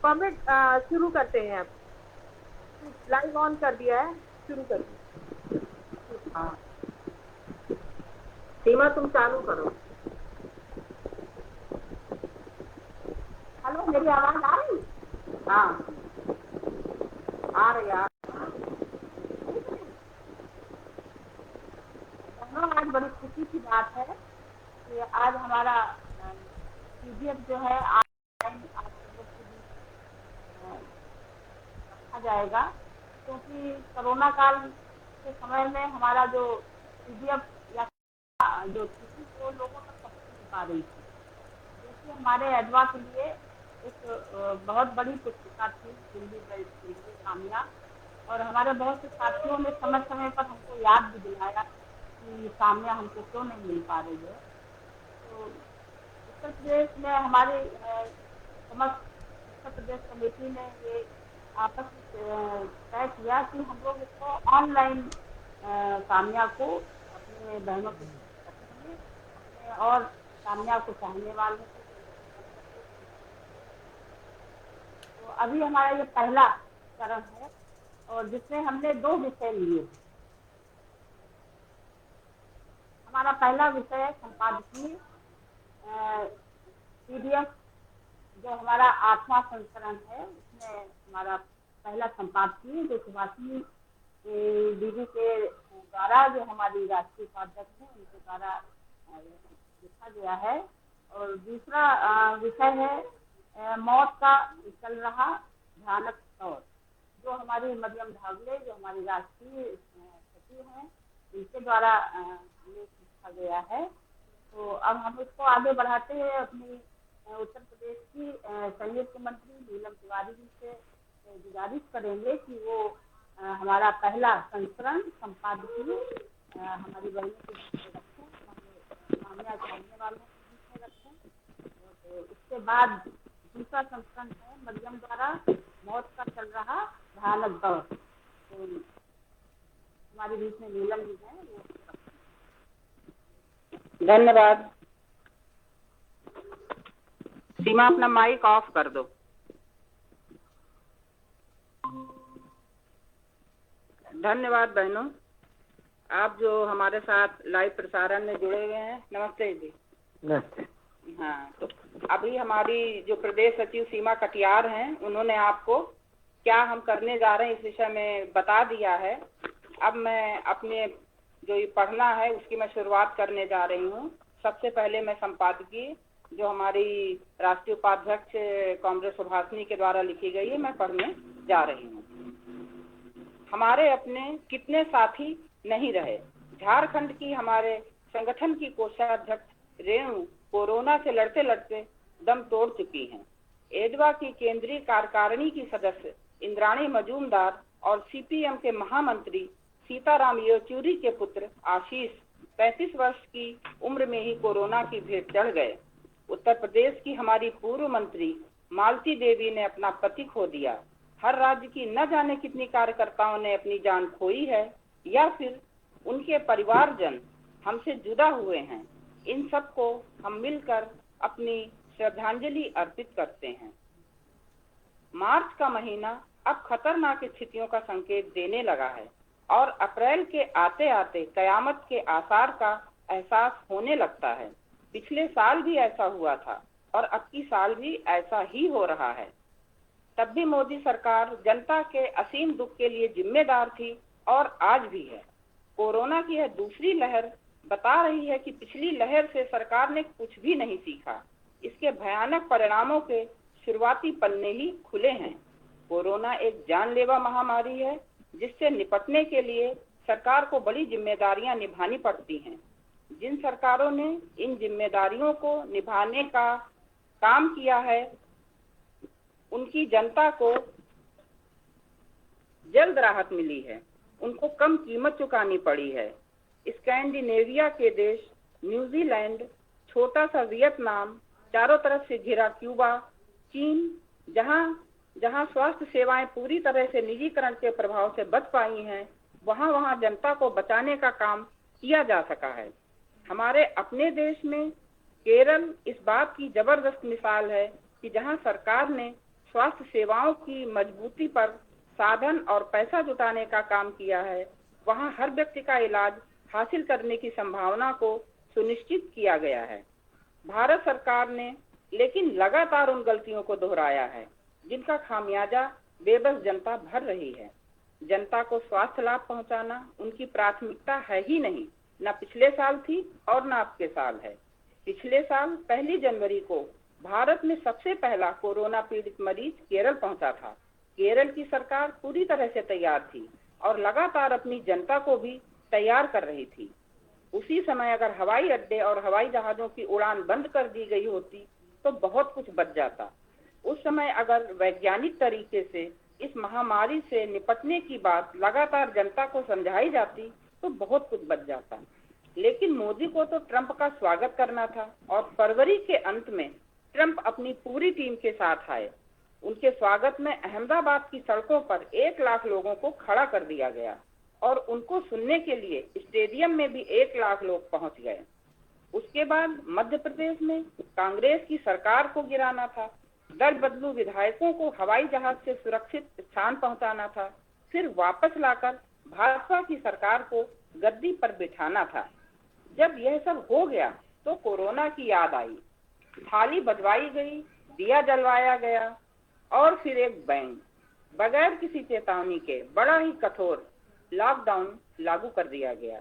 Permit शुरू करते हैं अब। लाइव ऑन कर दिया है, शुरू कर दिया। हाँ सीमा तुम चालू करो। हेलो, मेरी आवाज आ रही? हाँ आ रही यार। बहनों, आज बड़ी खुशी की बात है कि आज हमारा पीडीएफ जो है ऑनलाइन आप सब लोग के बीच रखा जाएगा, क्योंकि कोरोना काल के समय में हमारा जो पीडीएफ या जो थी वो लोगों तक पहुंच नहीं पा रही थी। जैसे हमारे एडवा के लिए एक बहुत बड़ी पुस्तिका थी दिल्ली बेल्ट के लिए कामयाब, और हमारे बहुत से साथियों ने समय समय पर हमको याद भी दिलाया कि सामने हमको क्यों नहीं मिल पा रही है। तो उत्तर प्रदेश में हमारे समस्त उत्तर प्रदेश कमेटी ने ये आपस में तय किया कि हम लोग इसको ऑनलाइन कामयाब को अपने बहनों के बीच रखेंगे, अपने और कामयाब को चाहने वालों को कर सके। तो अभी हमारा ये पहला चरण है, और जिसमें हमने 2 विषय लिए। हमारा पहला विषय है संपादकीय पीडीएफ, जो हमारा 8वां संस्करण है। उसमें हमारा पहला संपादकीय जो सुभाषिनी दीदी के द्वारा, जो हमारी राष्ट्रीय उपाध्यक्ष है, उनके द्वारा लिखा गया है। और दूसरा विषय है मौत का चल रहा भयानक दौर, जो हमारी मरियम धागले, जो हमारी राष्ट्रीय सचिव हैं, इनके द्वारा लिखा गया है। तो अब हम इसको आगे बढ़ाते हैं। अपनी उत्तर प्रदेश की संयुक्त मंत्री नीलम तिवारी जी से गुजारिश करेंगे कि वो हमारा पहला संस्करण संपादकीय हमारी बहनों के बीच में रखें, हमारे सामने जानने वालों के बीच में रखें। तो इसके बाद दूसरा संस्करण है मरियम द्वारा मौत का चल रहा भयानक दौर। तो हमारे बीच में नीलम जी हैं, वो धन्यवाद। सीमा अपना माइक ऑफ कर दो। धन्यवाद बहनों, आप जो हमारे साथ लाइव प्रसारण में जुड़े हुए हैं। नमस्ते जी। नमस्ते। हाँ, तो अभी हमारी जो प्रदेश सचिव सीमा कटियार हैं, उन्होंने आपको क्या हम करने जा रहे हैं इस विषय में बता दिया है। अब मैं अपने जो ये पढ़ना है उसकी मैं शुरुआत करने जा रही हूँ। सबसे पहले मैं संपादकीय जो हमारी राष्ट्रीय उपाध्यक्ष कांग्रेस सुभाषिनी के द्वारा लिखी गई है, मैं पढ़ने जा रही हूँ। हमारे अपने कितने साथी नहीं रहे। झारखंड की हमारे संगठन की कोषाध्यक्ष रेणु कोरोना से लड़ते लड़ते दम तोड़ चुकी हैं। एडवा की केंद्रीय कार्यकारिणी की सदस्य इंद्राणी मजूमदार और सीपीएम के महामंत्री सीताराम येचुरी के पुत्र आशीष 35 वर्ष की उम्र में ही कोरोना की भेंट चढ़ गए। उत्तर प्रदेश की हमारी पूर्व मंत्री मालती देवी ने अपना पति खो दिया। हर राज्य की न जाने कितनी कार्यकर्ताओं ने अपनी जान खोई है, या फिर उनके परिवारजन हमसे जुदा हुए हैं। इन सबको हम मिलकर अपनी श्रद्धांजलि अर्पित करते हैं। मार्च का महीना अब खतरनाक स्थितियों का संकेत देने लगा है, और अप्रैल के आते आते कयामत के आसार का एहसास होने लगता है। पिछले साल भी ऐसा हुआ था, और अब की साल भी ऐसा ही हो रहा है। तब भी मोदी सरकार जनता के असीम दुख के लिए जिम्मेदार थी, और आज भी है। कोरोना की यह दूसरी लहर बता रही है कि पिछली लहर से सरकार ने कुछ भी नहीं सीखा। इसके भयानक परिणामों के शुरुआती पन्ने ही खुले हैं। कोरोना एक जानलेवा महामारी है, जिससे निपटने के लिए सरकार को बड़ी जिम्मेदारियां निभानी पड़ती हैं। जिन सरकारों ने इन जिम्मेदारियों को निभाने का काम किया है, उनकी जनता को जल्द राहत मिली है, उनको कम कीमत चुकानी पड़ी है। स्कैंडिनेविया के देश न्यूजीलैंड, छोटा सा वियतनाम, चारों तरफ से घिरा क्यूबा, चीन, जहां स्वास्थ्य सेवाएं पूरी तरह से निजीकरण के प्रभाव से बच पाई हैं, वहां जनता को बचाने का काम किया जा सका है। हमारे अपने देश में केरल इस बात की जबरदस्त मिसाल है कि जहां सरकार ने स्वास्थ्य सेवाओं की मजबूती पर साधन और पैसा जुटाने का काम किया है, वहां हर व्यक्ति का इलाज हासिल करने की संभावना को सुनिश्चित किया गया है। भारत सरकार ने लेकिन लगातार उन गलतियों को दोहराया है जिनका खामियाजा बेबस जनता भर रही है। जनता को स्वास्थ्य लाभ पहुंचाना उनकी प्राथमिकता है ही नहीं, न पिछले साल थी और न अब के साल है। पिछले साल 1 जनवरी को भारत में सबसे पहला कोरोना पीड़ित मरीज केरल पहुंचा था। केरल की सरकार पूरी तरह से तैयार थी और लगातार अपनी जनता को भी तैयार कर रही थी। उसी समय अगर हवाई अड्डे और हवाई जहाजों की उड़ान बंद कर दी गई होती तो बहुत कुछ बच जाता। उस समय अगर वैज्ञानिक तरीके से इस महामारी से निपटने की बात लगातार जनता को समझाई जाती तो बहुत कुछ बच जाता। लेकिन मोदी को तो ट्रंप का स्वागत करना था और फरवरी के अंत में ट्रंप अपनी पूरी टीम के साथ आए। उनके स्वागत में अहमदाबाद की सड़कों पर 1 लाख लोगों को खड़ा कर दिया गया और उनको सुनने के लिए स्टेडियम में भी 1 लाख लोग पहुंच गए। उसके बाद मध्य प्रदेश में कांग्रेस की सरकार को गिराना था, दल बदलू विधायकों को हवाई जहाज से सुरक्षित स्थान पहुंचाना था, फिर वापस लाकर भाजपा की सरकार को गद्दी पर बिठाना था। जब यह सब हो गया तो कोरोना की याद आई, थाली बजवाई गई, दिया जलवाया गया और फिर एक बैंग बगैर किसी चेतावनी के बड़ा ही कठोर लॉकडाउन लागू कर दिया गया।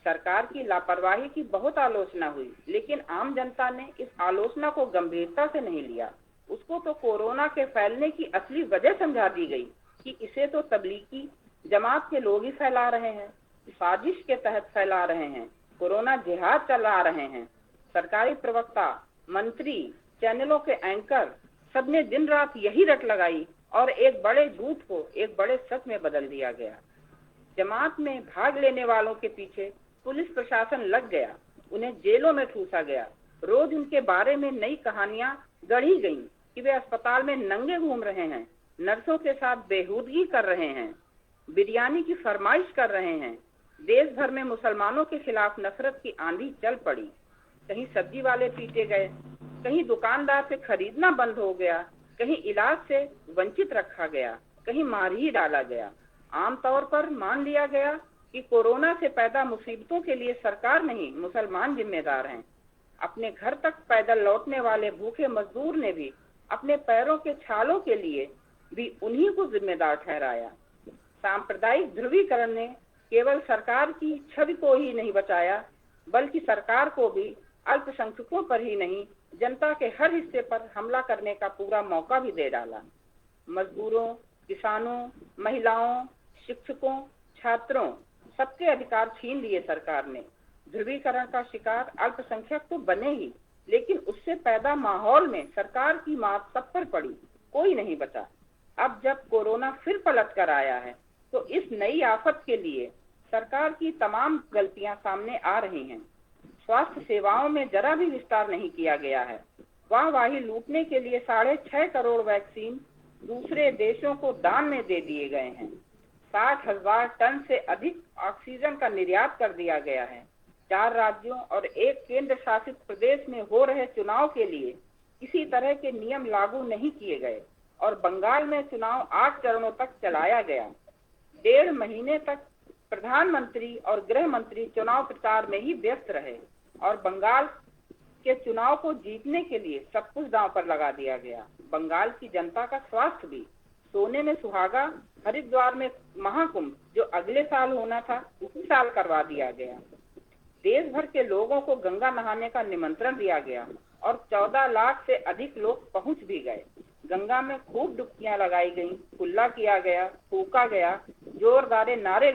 सरकार की लापरवाही की बहुत आलोचना हुई, लेकिन आम जनता ने इस आलोचना को गंभीरता से नहीं लिया। उसको तो कोरोना के फैलने की असली वजह समझा दी गई कि इसे तो तबलीगी जमात के लोग ही फैला रहे हैं, साजिश के तहत फैला रहे हैं, कोरोना जिहाद चला रहे हैं। सरकारी प्रवक्ता, मंत्री, चैनलों के एंकर सबने दिन रात यही रट लगाई और एक बड़े झूठ को एक बड़े सच में बदल दिया गया। जमात में भाग लेने वालों के पीछे पुलिस प्रशासन लग गया, उन्हें जेलों में ठूसा गया। रोज उनके बारे में नई कहानियां गढ़ी गईं कि वे अस्पताल में नंगे घूम रहे हैं, नर्सों के साथ बेहूदगी कर रहे हैं, बिरयानी की फरमाइश कर रहे हैं। देश भर में मुसलमानों के खिलाफ नफरत की आंधी चल पड़ी। कहीं सब्जी वाले पीटे गए, कहीं दुकानदार से खरीदना बंद हो गया, कहीं इलाज से वंचित रखा गया, कहीं मार ही डाला गया। आमतौर पर मान लिया गया कि कोरोना से पैदा मुसीबतों के लिए सरकार नहीं, मुसलमान जिम्मेदार हैं। अपने घर तक पैदल लौटने वाले भूखे मजदूर ने भी अपने पैरों के छालों के लिए भी उन्हीं को जिम्मेदार ठहराया। सांप्रदायिक ध्रुवीकरण ने केवल सरकार की छवि को ही नहीं बचाया, बल्कि सरकार को भी अल्पसंख्यकों पर ही नहीं, जनता के हर हिस्से पर हमला करने का पूरा मौका भी दे डाला। मजदूरों, किसानों, महिलाओं, शिक्षकों, छात्रों सबके अधिकार छीन लिए सरकार ने। ध्रुवीकरण का शिकार अल्पसंख्यक तो बने ही, लेकिन उससे पैदा माहौल में सरकार की मार सब पर पड़ी, कोई नहीं बचा। अब जब कोरोना फिर पलट कर आया है तो इस नई आफत के लिए सरकार की तमाम गलतियां सामने आ रही हैं। स्वास्थ्य सेवाओं में जरा भी विस्तार नहीं किया गया है। वाहवाही लूटने के लिए 6.5 करोड़ वैक्सीन दूसरे देशों को दान में दे दिए गए हैं। 60,000 टन से अधिक ऑक्सीजन का निर्यात कर दिया गया है। 4 राज्यों और 1 केंद्र शासित प्रदेश में हो रहे चुनाव के लिए किसी तरह के नियम लागू नहीं किए गए और बंगाल में चुनाव 8 चरणों तक चलाया गया। 1.5 महीने तक प्रधानमंत्री और गृह मंत्री चुनाव प्रचार में ही व्यस्त रहे और बंगाल के चुनाव को जीतने के लिए सब कुछ दांव पर लगा दिया गया। बंगाल की जनता का स्वास्थ्य भी, सोने में सुहागा, हरिद्वार में महाकुंभ जो अगले साल होना था उसी साल करवा दिया गया। देश भर के लोगों को गंगा नहाने का निमंत्रण दिया गया और 14 लाख से अधिक लोग पहुंच भी गए। गंगा में खूब डुबकियां लगाई गईं, कुल्ला किया गया, फूका गया, जोरदार नारे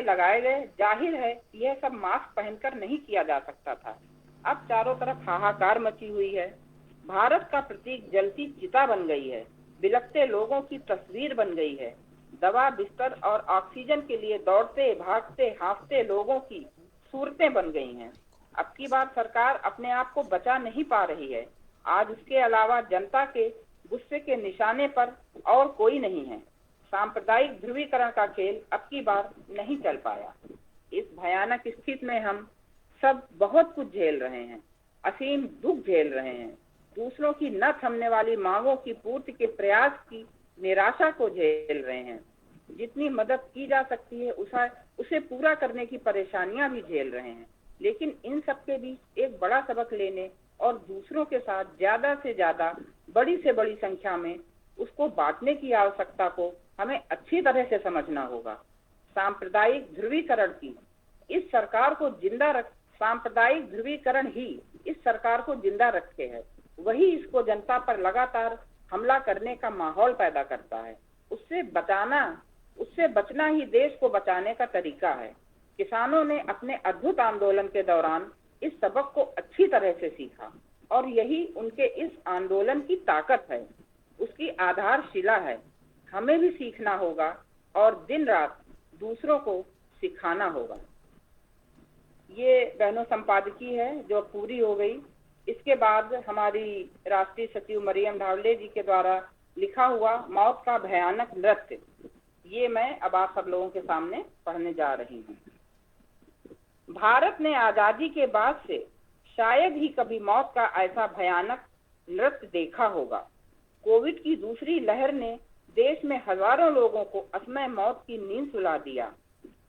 लगाए गए। जाहिर है यह सब मास्क पहनकर नहीं किया जा सकता था। अब चारों तरफ हाहाकार मची हुई है। भारत का प्रतीक जलती चिता बन गई है, बिलखते लोगों की तस्वीर बन गई है। दवा, बिस्तर और ऑक्सीजन के लिए दौड़ते, भागते, हाँफते लोगों की सूरतें बन गई हैं। अब की बार सरकार अपने आप को बचा नहीं पा रही है। आज उसके अलावा जनता के गुस्से के निशाने पर और कोई नहीं है। सांप्रदायिक ध्रुवीकरण का खेल अब की बार नहीं चल पाया। इस भयानक स्थिति में हम सब बहुत कुछ झेल रहे हैं, असीम दुख झेल रहे हैं। दूसरों की न थमने वाली मांगों की पूर्ति के प्रयास की निराशा को झेल रहे हैं। जितनी मदद की जा सकती है उसे पूरा करने की परेशानियां भी झेल रहे हैं। लेकिन इन सब के बीच एक बड़ा सबक लेने और दूसरों के साथ ज्यादा से ज्यादा, बड़ी से बड़ी संख्या में उसको बांटने की आवश्यकता को हमें अच्छी तरह से समझना होगा। सांप्रदायिक ध्रुवीकरण की इस सरकार को सांप्रदायिक ध्रुवीकरण ही इस सरकार को जिंदा रखे है। वही इसको जनता पर लगातार हमला करने का माहौल पैदा करता है। उससे बचना ही देश को बचाने का तरीका है। किसानों ने अपने अद्भुत आंदोलन के दौरान इस सबक को अच्छी तरह से सीखा और यही उनके इस आंदोलन की ताकत है, उसकी आधारशिला है। हमें भी सीखना होगा और दिन रात दूसरों को सिखाना होगा। ये बहनों संपादकी है जो पूरी हो गई। इसके बाद हमारी राष्ट्रीय सचिव मरियम ढावले जी के द्वारा लिखा हुआ मौत का भयानक नृत्य, ये मैं अब आप सब लोगों के सामने पढ़ने जा रही हूँ। भारत ने आजादी के बाद से शायद ही कभी मौत का ऐसा भयानक नृत्य देखा होगा। कोविड की दूसरी लहर ने देश में हजारों लोगों को असमय मौत की नींद सुला दिया।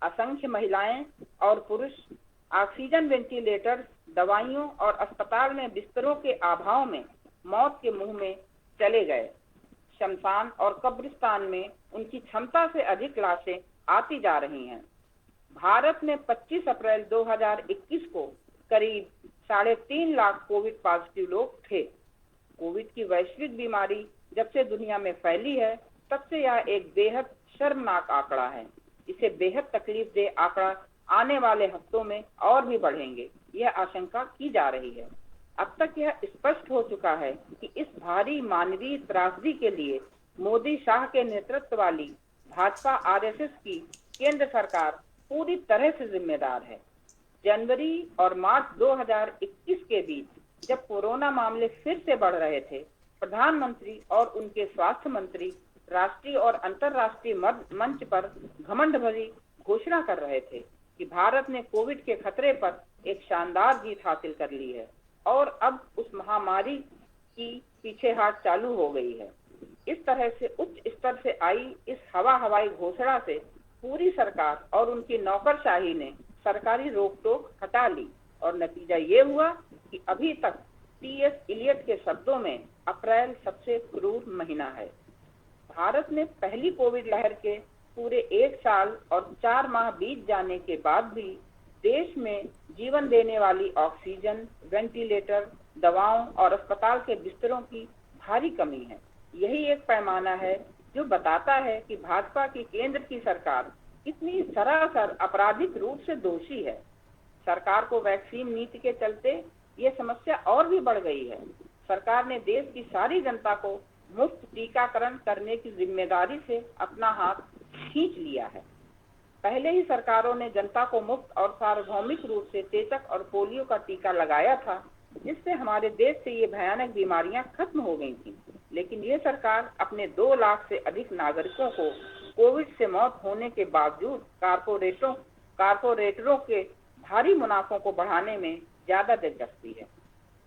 असंख्य महिलाएं और पुरुष ऑक्सीजन वेंटिलेटर्स, दवाइयों और अस्पताल में बिस्तरों के अभाव में मौत के मुंह में चले गए। शमशान और कब्रिस्तान में उनकी क्षमता से अधिक लाशें आती जा रही हैं। भारत में 25 अप्रैल 2021 को करीब 3.5 लाख कोविड पॉजिटिव लोग थे। कोविड की वैश्विक बीमारी जब से दुनिया में फैली है तब से यह एक बेहद शर्मनाक आंकड़ा है। इसे बेहद तकलीफदेह आंकड़ा आने वाले हफ्तों में और भी बढ़ेंगे, यह आशंका की जा रही है। अब तक यह स्पष्ट हो चुका है कि इस भारी मानवीय त्रासदी के लिए मोदी शाह के नेतृत्व वाली भाजपा आरएसएस की केंद्र सरकार पूरी तरह से जिम्मेदार है। जनवरी और मार्च 2021 के बीच जब कोरोना मामले फिर से बढ़ रहे थे, प्रधानमंत्री और उनके स्वास्थ्य मंत्री राष्ट्रीय और अंतर्राष्ट्रीय मंच पर घमंड भरी घोषणा कर रहे थे कि भारत ने कोविड के खतरे पर एक शानदार जीत हासिल कर ली है और अब उस महामारी की पीछेहाट चालू हो गई है। इस तरह से उच्च स्तर से आई इस हवाई घोषणा से पूरी सरकार और उनकी नौकरशाही ने सरकारी रोक टोक हटा ली और नतीजा ये हुआ कि अभी तक टी.एस. इलियट के शब्दों में अप्रैल सबसे क्रूर महीना है। भारत में पहली कोविड लहर के पूरे 1 साल और 4 माह बीत जाने के बाद भी देश में जीवन देने वाली ऑक्सीजन, वेंटिलेटर, दवाओं और अस्पताल के बिस्तरों की भारी कमी है। यही एक पैमाना है जो बताता है कि भाजपा की केंद्र की सरकार कितनी सरासर आपराधिक रूप से दोषी है। सरकार को वैक्सीन नीति के चलते ये समस्या और भी बढ़ गई है। सरकार ने देश की सारी जनता को मुफ्त टीकाकरण करने की जिम्मेदारी से अपना हाथ खींच लिया है। पहले ही सरकारों ने जनता को मुफ्त और सार्वभौमिक रूप से चेचक और पोलियो का टीका लगाया था, जिससे हमारे देश से ये भयानक बीमारियां खत्म हो गई थी। लेकिन ये सरकार अपने 2 लाख से अधिक नागरिकों को कोविड से मौत होने के बावजूद कारपोरेटरों के भारी मुनाफों को बढ़ाने में ज्यादा दिलचस्पी है।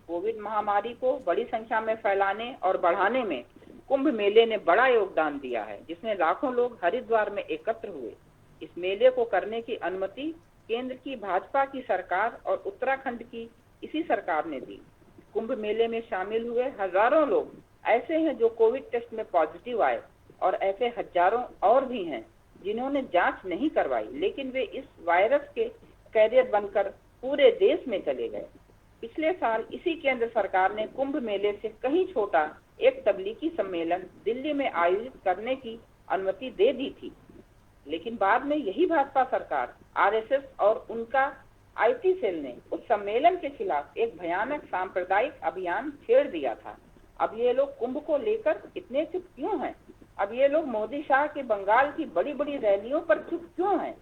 कोविड महामारी को बड़ी संख्या में फैलाने और बढ़ाने में कुंभ मेले ने बड़ा योगदान दिया है, जिसमें लाखों लोग हरिद्वार में एकत्र हुए। इस मेले को करने की अनुमति केंद्र की भाजपा की सरकार और उत्तराखंड की इसी सरकार ने दी। कुंभ मेले में शामिल हुए हजारों लोग ऐसे हैं जो कोविड टेस्ट में पॉजिटिव आए और ऐसे हजारों और भी हैं जिन्होंने जांच नहीं करवाई, लेकिन वे इस वायरस के कैरियर बनकर पूरे देश में चले गए। पिछले साल इसी केंद्र सरकार ने कुंभ मेले से कहीं छोटा एक तबलीगी सम्मेलन दिल्ली में आयोजित करने की अनुमति दे दी थी, लेकिन बाद में यही भाजपा सरकार, आरएसएस और उनका आईटी सेल ने उस सम्मेलन के खिलाफ एक भयानक सांप्रदायिक अभियान छेड़ दिया था। अब ये लोग कुंभ को लेकर इतने चुप क्यों हैं? अब ये लोग मोदी शाह के बंगाल की बड़ी बड़ी रैलियों पर चुप क्यों हैं?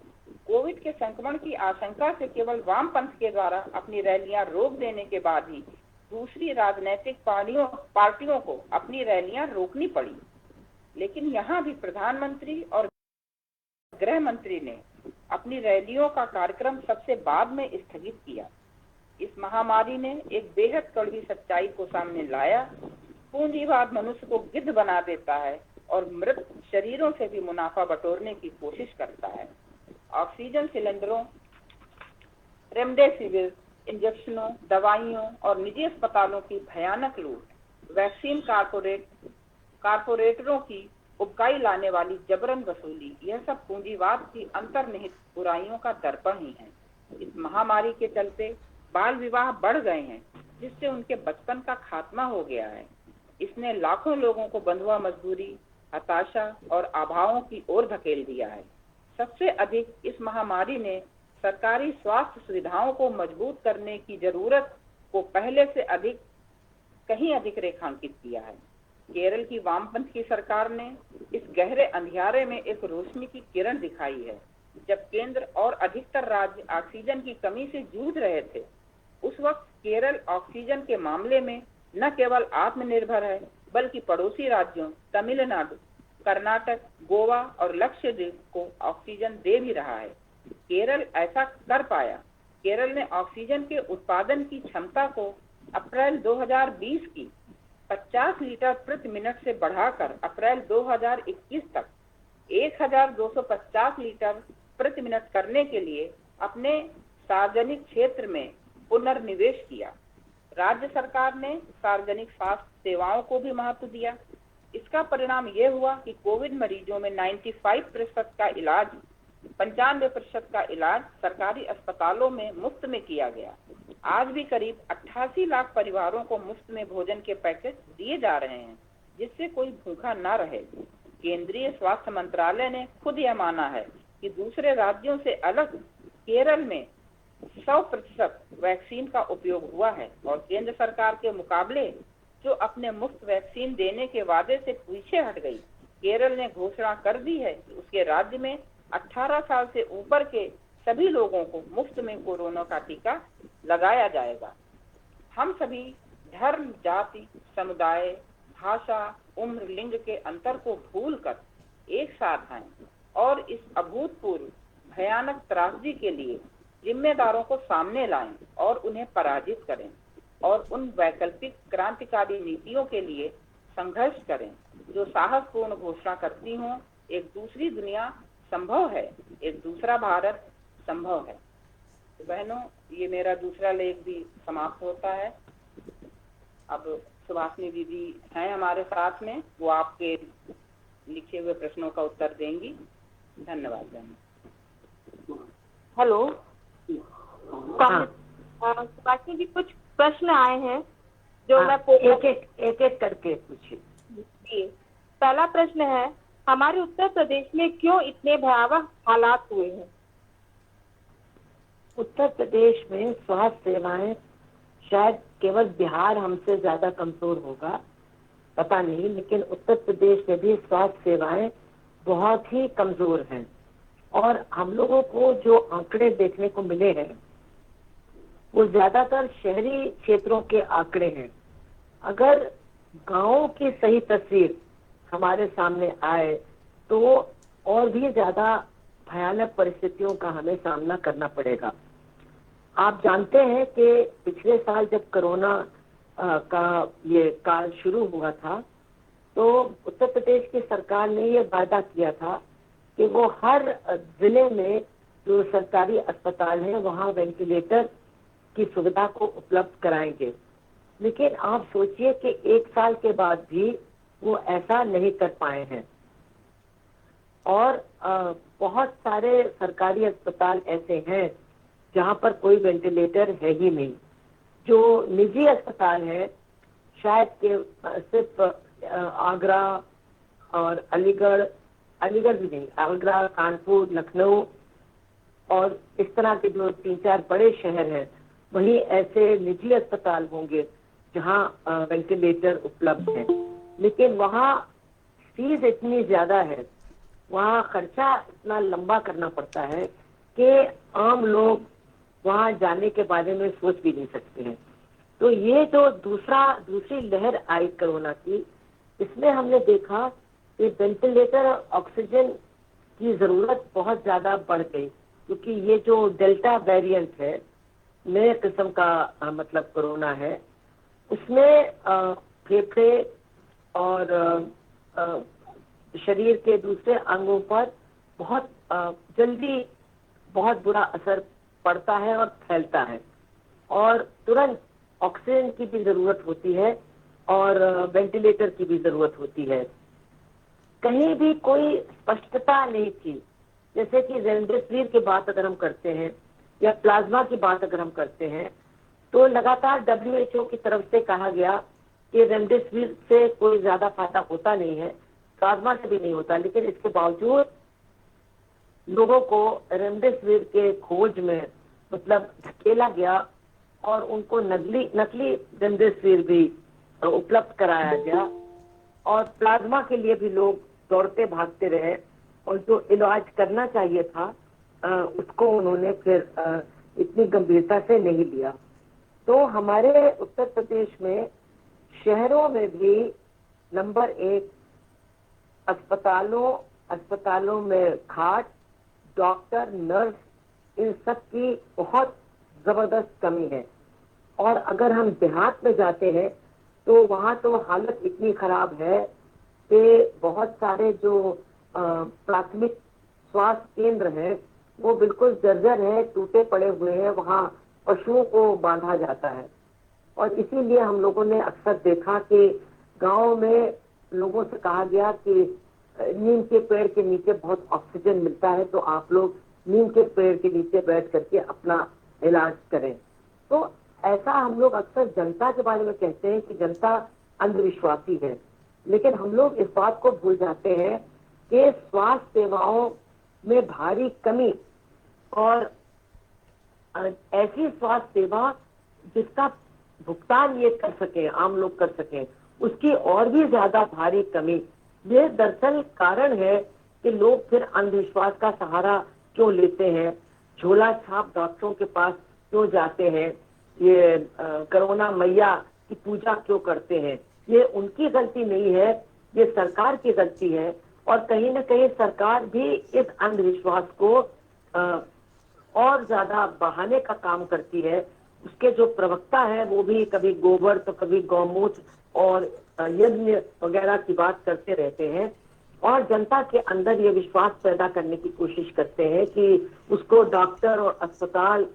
कोविड के संक्रमण की आशंका से केवल वामपंथ के द्वारा अपनी रैलियां रोक देने के बाद ही दूसरी राजनीतिक पार्टियों को अपनी रैलियां रोकनी पड़ी। लेकिन यहाँ भी प्रधानमंत्री और गृह मंत्री ने अपनी रैलियों का कार्यक्रम सबसे बाद में स्थगित किया। इस महामारी ने एक बेहद कड़वी सच्चाई को सामने लाया। पूंजीवाद मनुष्य को गिद्ध बना देता है और मृत शरीरों से भी मुनाफा बटोरने की कोशिश करता है। ऑक्सीजन सिलेंडरों, रेमडेसिविर इंजेक्शनों, दवाइयों और निजी अस्पतालों की भयानक लूट, वैक्सीन कारपोरेटरों की उबकाई लाने वाली जबरन वसूली, यह सब पूंजीवाद की अंतर्निहित बुराइयों का दर्पण ही है। इस महामारी के चलते बाल विवाह बढ़ गए हैं, जिससे उनके बचपन का खात्मा हो गया है। इसने लाखों लोगों को बंधुआ मजदूरी, हताशा और अभावों की ओर धकेल दिया है। सबसे अधिक इस महामारी ने सरकारी स्वास्थ्य सुविधाओं को मजबूत करने की जरूरत को पहले से कहीं अधिक रेखांकित किया है। केरल की वामपंथ की सरकार ने इस गहरे अंधियारे में एक रोशनी की किरण दिखाई है। जब केंद्र और अधिकतर राज्य ऑक्सीजन की कमी से जूझ रहे थे, उस वक्त केरल ऑक्सीजन के मामले में न केवल आत्मनिर्भर है, बल्कि पड़ोसी राज्यों तमिलनाडु, कर्नाटक, गोवा और लक्षद्वीप को ऑक्सीजन दे भी रहा है। केरल ऐसा कर पाया। केरल ने ऑक्सीजन के उत्पादन की क्षमता को अप्रैल 2020 की 50 लीटर प्रति मिनट से बढ़ाकर अप्रैल 2021 तक 1250 लीटर प्रति मिनट करने के लिए अपने सार्वजनिक क्षेत्र में पुनर्निवेश किया। राज्य सरकार ने सार्वजनिक स्वास्थ्य सेवाओं को भी महत्व दिया। इसका परिणाम यह हुआ कि कोविड मरीजों में 95% का इलाज 95% का इलाज सरकारी अस्पतालों में मुफ्त में किया गया। आज भी करीब 88 लाख परिवारों को मुफ्त में भोजन के पैकेज दिए जा रहे हैं, जिससे कोई भूखा न रहे। केंद्रीय स्वास्थ्य मंत्रालय ने खुद यह माना है कि दूसरे राज्यों से अलग केरल में 100% वैक्सीन का उपयोग हुआ है और केंद्र सरकार के मुकाबले जो अपने मुफ्त वैक्सीन देने के वादे से पीछे हट गई। केरल ने घोषणा कर दी है कि उसके राज्य में 18 साल से ऊपर के सभी लोगों को मुफ्त में कोरोना का टीका लगाया जाएगा। हम सभी धर्म, जाति, समुदाय, भाषा, उम्र, लिंग के अंतर को भूलकर एक साथ आएं और इस अभूतपूर्व भयानक त्रासदी के लिए जिम्मेदारों को सामने लाएं और उन्हें पराजित करें और उन वैकल्पिक क्रांतिकारी नीतियों के लिए संघर्ष करें जो साहसपूर्ण घोषणा करती हों, एक दूसरी दुनिया संभव है, एक दूसरा भारत संभव है। तो बहनों, ये मेरा दूसरा लेख भी समाप्त होता है। अब सुभाषिनी दीदी हैं हमारे साथ में, वो आपके लिखे हुए प्रश्नों का उत्तर देंगी। धन्यवाद बहनों। हेलो, सुभाषिनी जी, कुछ प्रश्न आए हैं जो मैं एक एक करके पूछिए। जी, पहला प्रश्न है, हमारे उत्तर प्रदेश में क्यों इतने भयावह हालात हुए हैं? उत्तर प्रदेश में स्वास्थ्य सेवाएं शायद केवल बिहार हमसे ज्यादा कमजोर होगा, पता नहीं, लेकिन उत्तर प्रदेश में भी स्वास्थ्य सेवाएं बहुत ही कमजोर हैं। और हम लोगों को जो आंकड़े देखने को मिले हैं वो ज्यादातर शहरी क्षेत्रों के आंकड़े हैं। अगर गांवों की सही तस्वीर हमारे सामने आए तो और भी ज्यादा भयानक परिस्थितियों का हमें सामना करना पड़ेगा। आप जानते हैं कि पिछले साल जब कोरोना का ये काल शुरू हुआ था तो उत्तर प्रदेश की सरकार ने ये वादा किया था कि वो हर जिले में जो सरकारी अस्पताल है वहाँ वेंटिलेटर की सुविधा को उपलब्ध कराएंगे। लेकिन आप सोचिए कि 1 साल के बाद भी वो ऐसा नहीं कर पाए हैं और बहुत सारे सरकारी अस्पताल ऐसे हैं जहाँ पर कोई वेंटिलेटर है ही नहीं। जो निजी अस्पताल है शायद के सिर्फ आगरा और अलीगढ़ भी नहीं, आगरा, कानपुर, लखनऊ और इस तरह के जो 3-4 बड़े शहर हैं वहीं ऐसे निजी अस्पताल होंगे जहाँ वेंटिलेटर उपलब्ध है। लेकिन वहाँ फीस इतनी ज्यादा है, वहाँ खर्चा इतना लंबा करना पड़ता है कि आम लोग वहाँ जाने के बारे में सोच भी नहीं सकते हैं। तो ये जो दूसरी लहर आई कोरोना की, इसमें हमने देखा कि वेंटिलेटर और ऑक्सीजन की जरूरत बहुत ज्यादा बढ़ गई, क्योंकि ये जो डेल्टा वेरिएंट है नए किस्म का मतलब कोरोना है। उसमें फेफड़े और शरीर के दूसरे अंगों पर बहुत जल्दी बहुत बुरा असर पड़ता है और फैलता है, और तुरंत ऑक्सीजन की भी जरूरत होती है और वेंटिलेटर की भी जरूरत होती है। कहीं भी कोई स्पष्टता नहीं थी, जैसे कि रेमडेसिविर की बात अगर हम करते हैं या प्लाज्मा की बात अगर हम करते हैं, तो लगातार WHO की तरफ से कहा गया कि रेमडेसिविर से कोई ज्यादा फायदा होता नहीं है, प्लाज्मा से भी नहीं होता, लेकिन इसके बावजूद लोगों को रेमडेसिविर के खोज में मतलब धकेला गया और उनको नकली रेमडेसिविर भी उपलब्ध कराया गया, और प्लाज्मा के लिए भी लोग दौड़ते भागते रहे, और जो इलाज करना चाहिए था उसको उन्होंने फिर इतनी गंभीरता से नहीं लिया। तो हमारे उत्तर प्रदेश में शहरों में भी नंबर 1 अस्पतालों में खाट, डॉक्टर, नर्स, इन सब की बहुत जबरदस्त कमी है। और अगर हम देहात में जाते हैं तो वहाँ तो हालत इतनी खराब है कि बहुत सारे जो प्राथमिक स्वास्थ्य केंद्र हैं वो बिल्कुल जर्जर है, टूटे पड़े हुए हैं, वहाँ पशुओं को बांधा जाता है। और इसीलिए हम लोगों ने अक्सर देखा कि गांव में लोगों से कहा गया कि नीम के पेड़ के नीचे बहुत ऑक्सीजन मिलता है, तो आप लोग नीम के पेड़ के नीचे बैठ करके अपना इलाज करें। तो ऐसा हम लोग अक्सर जनता के बारे में कहते हैं कि जनता अंधविश्वासी है, लेकिन हम लोग इस बात को भूल जाते हैं कि स्वास्थ्य सेवाओं में भारी कमी और ऐसी स्वास्थ्य सेवा जिसका भुगतान ये कर सके, आम लोग कर सके, उसकी और भी ज्यादा भारी कमी। ये दरअसल कारण है कि लोग फिर अंधविश्वास का सहारा क्यों लेते हैं, झोला छाप डॉक्टरों के पास क्यों जाते हैं, ये कोरोना मैया की पूजा क्यों करते हैं। ये उनकी गलती नहीं है, ये सरकार की गलती है, और कहीं न कहीं सरकार भी इस अंधविश्वास को और ज्यादा बढ़ाने का काम करती है। उसके जो प्रवक्ता है वो भी कभी गोबर तो कभी गौमूत्र और यज्ञ वगैरह की बात करते रहते हैं, और जनता के अंदर ये विश्वास पैदा करने की कोशिश करते हैं कि उसको डॉक्टर और अस्पताल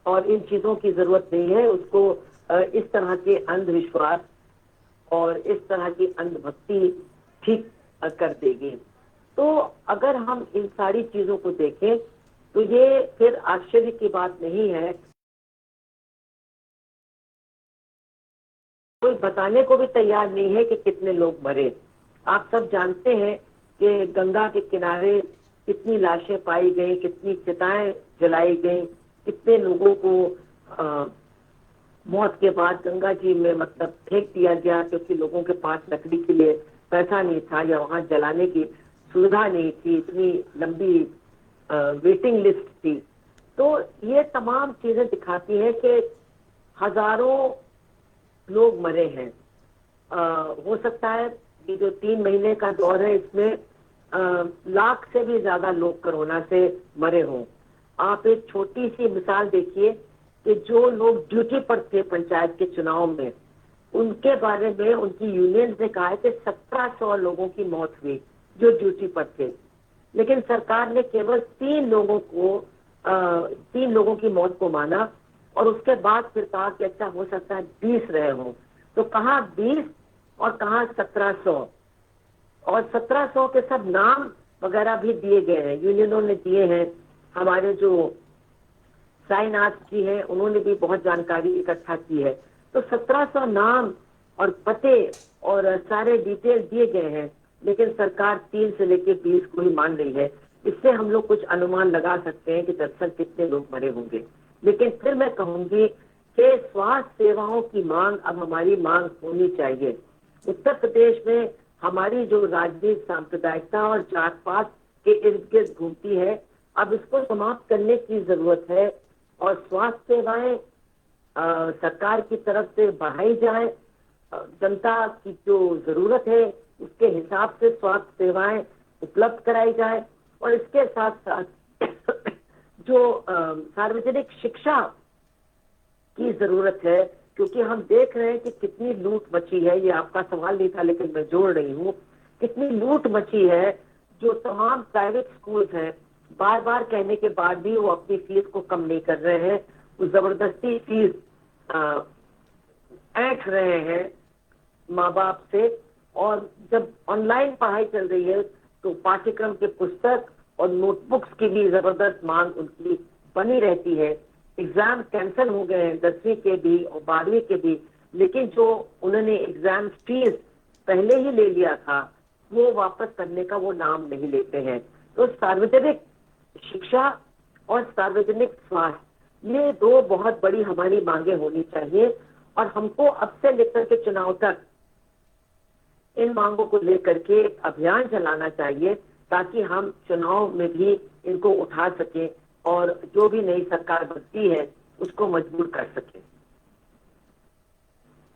और इन चीजों की जरूरत नहीं है, उसको इस तरह के अंधविश्वास और इस तरह की अंधभक्ति ठीक कर देगी। तो अगर हम इन सारी चीजों को देखें तो ये फिर आश्चर्य की बात नहीं है। कोई बताने को भी तैयार नहीं है कि कितने लोग मरे। आप सब जानते हैं कि गंगा के किनारे कितनी लाशें पाई गई, कितनी चिताएं जलाई गई, कितने लोगों को मौत के बाद गंगा जी में मतलब फेंक दिया गया, क्योंकि लोगों के पास लकड़ी के लिए पैसा नहीं था या वहां जलाने की सुविधा नहीं थी, इतनी लंबी वेटिंग लिस्ट थी। तो ये तमाम चीजें दिखाती हैं कि हजारों लोग मरे हैं। हो सकता है कि जो 3 महीने का दौर है इसमें लाख से भी ज्यादा लोग कोरोना से मरे हों। आप एक छोटी सी मिसाल देखिए कि जो लोग ड्यूटी पर थे पंचायत के चुनाव में, उनके बारे में उनकी यूनियन ने कहा है कि 1700 लोगों की मौत हुई जो ड्यूटी पर थे, लेकिन सरकार ने केवल 3 लोगों की मौत को माना, और उसके बाद फिर कहा कि अच्छा हो सकता है 20 रहे हों। तो कहाँ 20 और कहाँ 1700, और 1700 के सब नाम वगैरह भी दिए गए हैं, यूनियनों ने दिए हैं। हमारे जो साईनाथ जी हैं उन्होंने भी बहुत जानकारी इकट्ठा की है। तो 1700 नाम और पते और सारे डिटेल दिए गए हैं, लेकिन सरकार 3 से लेकर 20 को ही मान रही है। इससे हम लोग कुछ अनुमान लगा सकते हैं कि दरअसल कितने लोग मरे होंगे। लेकिन फिर मैं कहूंगी कि स्वास्थ्य सेवाओं की मांग अब हमारी मांग होनी चाहिए। उत्तर प्रदेश में हमारी जो राजनीतिक सांप्रदायिकता और जात पात के इर्द गिर्द घूमती है, अब इसको समाप्त करने की जरूरत है, और स्वास्थ्य सेवाएं सरकार की तरफ से बढ़ाई जाए। जनता की जो जरूरत है उसके हिसाब से स्वास्थ्य सेवाएं उपलब्ध कराई जाए, और इसके साथ साथ जो सार्वजनिक शिक्षा की जरूरत है, क्योंकि हम देख रहे हैं कि कितनी लूट मची है। ये आपका सवाल नहीं था लेकिन मैं जोड़ रही हूँ, कितनी लूट मची है। जो तमाम प्राइवेट स्कूल्स हैं, बार बार कहने के बाद भी वो अपनी फीस को कम नहीं कर रहे हैं, वो जबरदस्ती फीस ऐंठ रहे हैं माँ बाप से। और जब ऑनलाइन पढ़ाई चल रही है तो पाठ्यक्रम के पुस्तक और नोटबुक्स की भी जबरदस्त मांग उनकी बनी रहती है। एग्जाम कैंसिल हो गए हैं 10वीं के भी और 12वीं के भी, लेकिन जो उन्होंने एग्जाम फीस पहले ही ले लिया था वो वापस करने का वो नाम नहीं लेते हैं। तो सार्वजनिक शिक्षा और सार्वजनिक स्वास्थ्य, ये दो बहुत बड़ी हमारी मांगे होनी चाहिए और हमको अब से लेकर के चुनाव तक इन मांगों को लेकर के अभियान चलाना चाहिए, ताकि हम चुनाव में भी इनको उठा सकें और जो भी नई सरकार बनती है उसको मजबूर कर सके।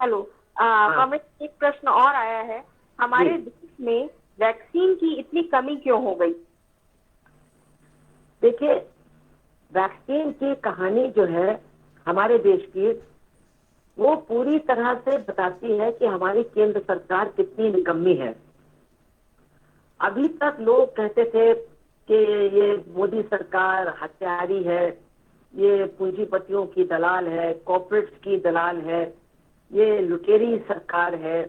हेलो, हमें एक प्रश्न और आया है, हमारे देश में वैक्सीन की इतनी कमी क्यों हो गई? देखिए, वैक्सीन की कहानी जो है हमारे देश की, वो पूरी तरह से बताती है कि हमारी केंद्र सरकार कितनी निकम्मी है। अभी तक लोग कहते थे कि ये मोदी सरकार हत्यारी है, ये पूंजीपतियों की दलाल है, कॉर्पोरेट्स की दलाल है, ये लुटेरी सरकार है,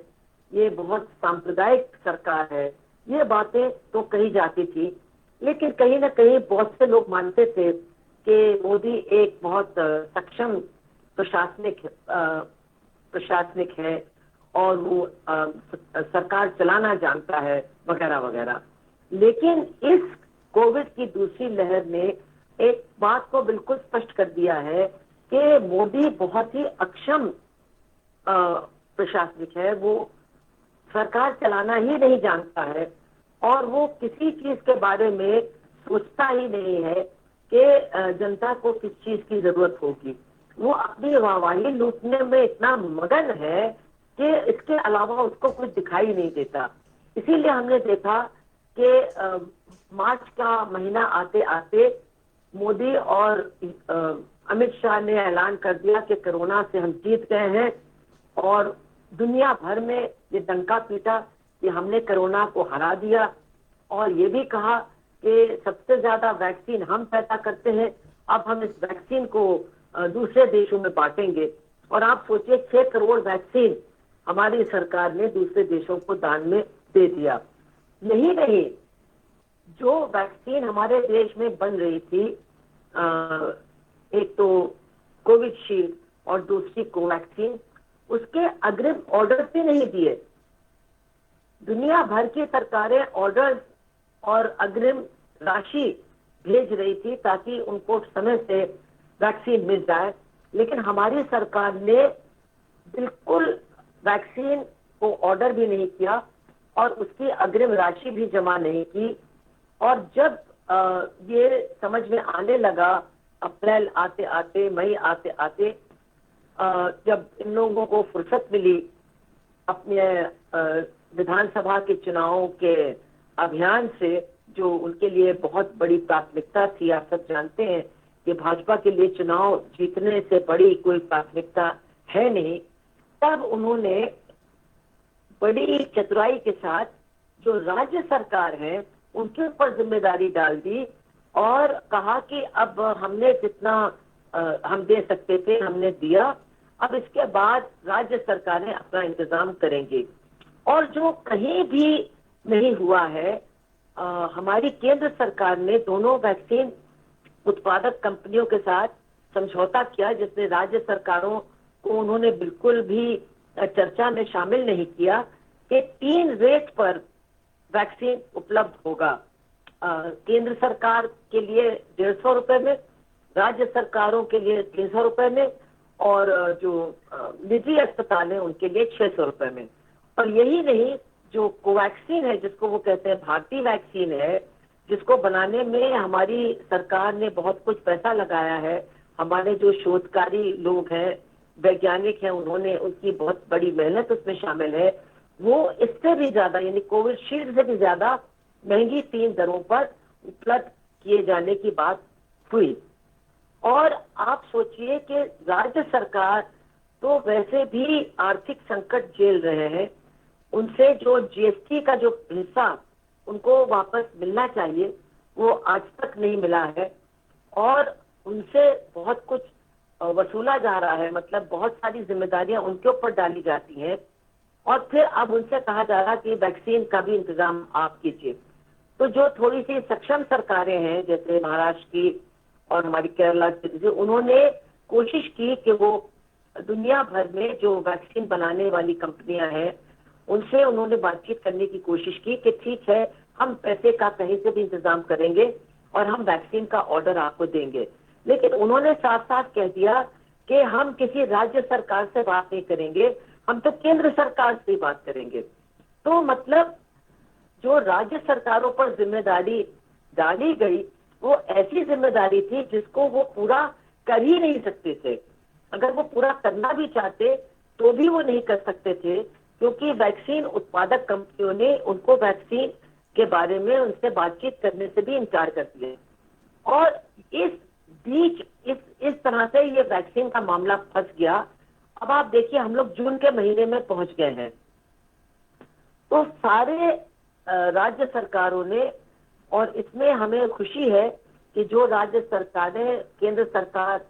ये बहुत सांप्रदायिक सरकार है। ये बातें तो कही जाती थी, लेकिन कहीं ना कहीं बहुत से लोग मानते थे कि मोदी एक बहुत सक्षम प्रशासनिक है और वो सरकार चलाना जानता है वगैरह वगैरह। लेकिन इस कोविड की दूसरी लहर ने एक बात को बिल्कुल स्पष्ट कर दिया है कि मोदी बहुत ही अक्षम प्रशासनिक है। वो सरकार चलाना ही नहीं जानता है और वो किसी चीज के बारे में सोचता ही नहीं है कि जनता को किस चीज की जरूरत होगी। वो अपनी वाहवाही लूटने में इतना मगन है कि इसके अलावा उसको कुछ दिखाई नहीं देता। इसीलिए हमने देखा कि मार्च का महीना आते आते मोदी और अमित शाह ने ऐलान कर दिया कि कोरोना से हम जीत गए हैं और दुनिया भर में ये डंका पीटा कि हमने कोरोना को हरा दिया। और ये भी कहा कि सबसे ज्यादा वैक्सीन हम पैदा करते हैं, अब हम इस वैक्सीन को दूसरे देशों में बांटेंगे। और आप सोचिए 6 करोड़ वैक्सीन हमारी सरकार ने दूसरे देशों को दान में दे दिया। यही नहीं, जो वैक्सीन हमारे देश में बन रही थी, एक तो कोविशील्ड और दूसरी कोवैक्सीन, उसके अग्रिम ऑर्डर भी नहीं दिए। दुनिया भर की सरकारें ऑर्डर और अग्रिम राशि भेज रही थी ताकि उनको समय से वैक्सीन मिल जाए, लेकिन हमारी सरकार ने बिल्कुल वैक्सीन को ऑर्डर भी नहीं किया और उसकी अग्रिम राशि भी जमा नहीं की। और जब ये समझ में आने लगा, अप्रैल आते आते, मई आते आते, जब इन लोगों को फुर्सत मिली अपने विधानसभा के चुनावों के अभियान से, जो उनके लिए बहुत बड़ी प्राथमिकता थी। आप सब जानते हैं कि भाजपा के लिए चुनाव जीतने से बड़ी कोई प्राथमिकता है नहीं। तब उन्होंने बड़ी चतुराई के साथ जो राज्य सरकार है उनके ऊपर जिम्मेदारी डाल दी और कहा कि अब हमने जितना हम दे सकते थे हमने दिया, अब इसके बाद राज्य सरकारें अपना इंतजाम करेंगे। और जो कहीं भी नहीं हुआ है, हमारी केंद्र सरकार ने दोनों वैक्सीन उत्पादक कंपनियों के साथ समझौता किया, जिसमें राज्य सरकारों को उन्होंने बिल्कुल भी चर्चा में शामिल नहीं किया कि 3 रेट पर वैक्सीन उपलब्ध होगा। केंद्र सरकार के लिए 150 रुपए में, राज्य सरकारों के लिए 300 रुपए में और जो निजी अस्पताल है उनके लिए 600 रुपए में। और यही नहीं, जो कोवैक्सीन है जिसको वो कहते हैं भारतीय वैक्सीन है, जिसको बनाने में हमारी सरकार ने बहुत कुछ पैसा लगाया है। हमारे जो शोधकारी लोग हैं, वैज्ञानिक हैं, उन्होंने उनकी बहुत बड़ी मेहनत उसमें शामिल है। वो इससे भी ज्यादा, यानी कोविशील्ड से भी ज्यादा महंगी 3 दरों पर उपलब्ध किए जाने की बात हुई। और आप सोचिए कि राज्य सरकार तो वैसे भी आर्थिक संकट झेल रहे हैं, उनसे जो जीएसटी का जो हिस्सा उनको वापस मिलना चाहिए वो आज तक नहीं मिला है, और उनसे बहुत कुछ वसूला जा रहा है, मतलब बहुत सारी जिम्मेदारियां उनके ऊपर डाली जाती हैं, और फिर अब उनसे कहा जा रहा कि वैक्सीन का भी इंतजाम आप कीजिए। तो जो थोड़ी सी सक्षम सरकारें हैं जैसे महाराष्ट्र की और हमारी केरला की, उन्होंने कोशिश की कि वो दुनिया भर में जो वैक्सीन बनाने वाली कंपनियां हैं उनसे उन्होंने बातचीत करने की कोशिश की कि ठीक है, हम पैसे का कहीं से भी इंतजाम करेंगे और हम वैक्सीन का ऑर्डर आपको देंगे। लेकिन उन्होंने साथ साथ कह दिया कि हम किसी राज्य सरकार से बात नहीं करेंगे, हम तो केंद्र सरकार से बात करेंगे। तो मतलब जो राज्य सरकारों पर जिम्मेदारी डाली गई वो ऐसी जिम्मेदारी थी जिसको वो पूरा कर ही नहीं सकते थे। अगर वो पूरा करना भी चाहते तो भी वो नहीं कर सकते थे, क्योंकि वैक्सीन उत्पादक कंपनियों ने उनको वैक्सीन के बारे में उनसे बातचीत करने से भी इनकार कर दिया। और इस बीच इस तरह से ये वैक्सीन का मामला फंस गया। अब आप देखिए, हम लोग जून के महीने में पहुंच गए हैं, तो सारे राज्य सरकारों ने, और इसमें हमें खुशी है कि जो राज्य सरकारें केंद्र सरकार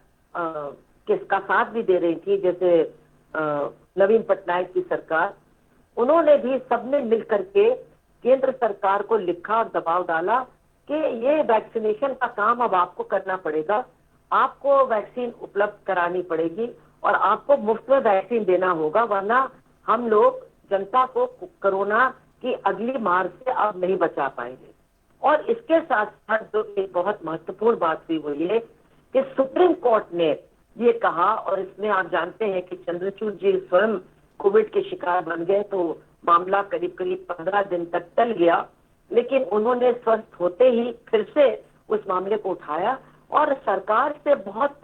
किसका साथ भी दे रही थी, जैसे नवीन पटनायक की सरकार, उन्होंने भी सबने मिलकर के केंद्र सरकार को लिखा और दबाव डाला कि ये वैक्सीनेशन का काम अब आपको करना पड़ेगा, आपको वैक्सीन उपलब्ध करानी पड़ेगी और आपको मुफ्त में वैक्सीन देना होगा, वरना हम लोग जनता को कोरोना की अगली मार से अब नहीं बचा पाएंगे। और इसके साथ साथ जो एक बहुत महत्वपूर्ण बात हुई वो ये कि सुप्रीम कोर्ट ने ये कहा, और इसमें आप जानते हैं कि चंद्रचूड़ जी स्वयं कोविड के शिकार बन गए, तो मामला करीब करीब 15 दिन तक टल गया, लेकिन उन्होंने स्वस्थ होते ही फिर से उस मामले को उठाया और सरकार से बहुत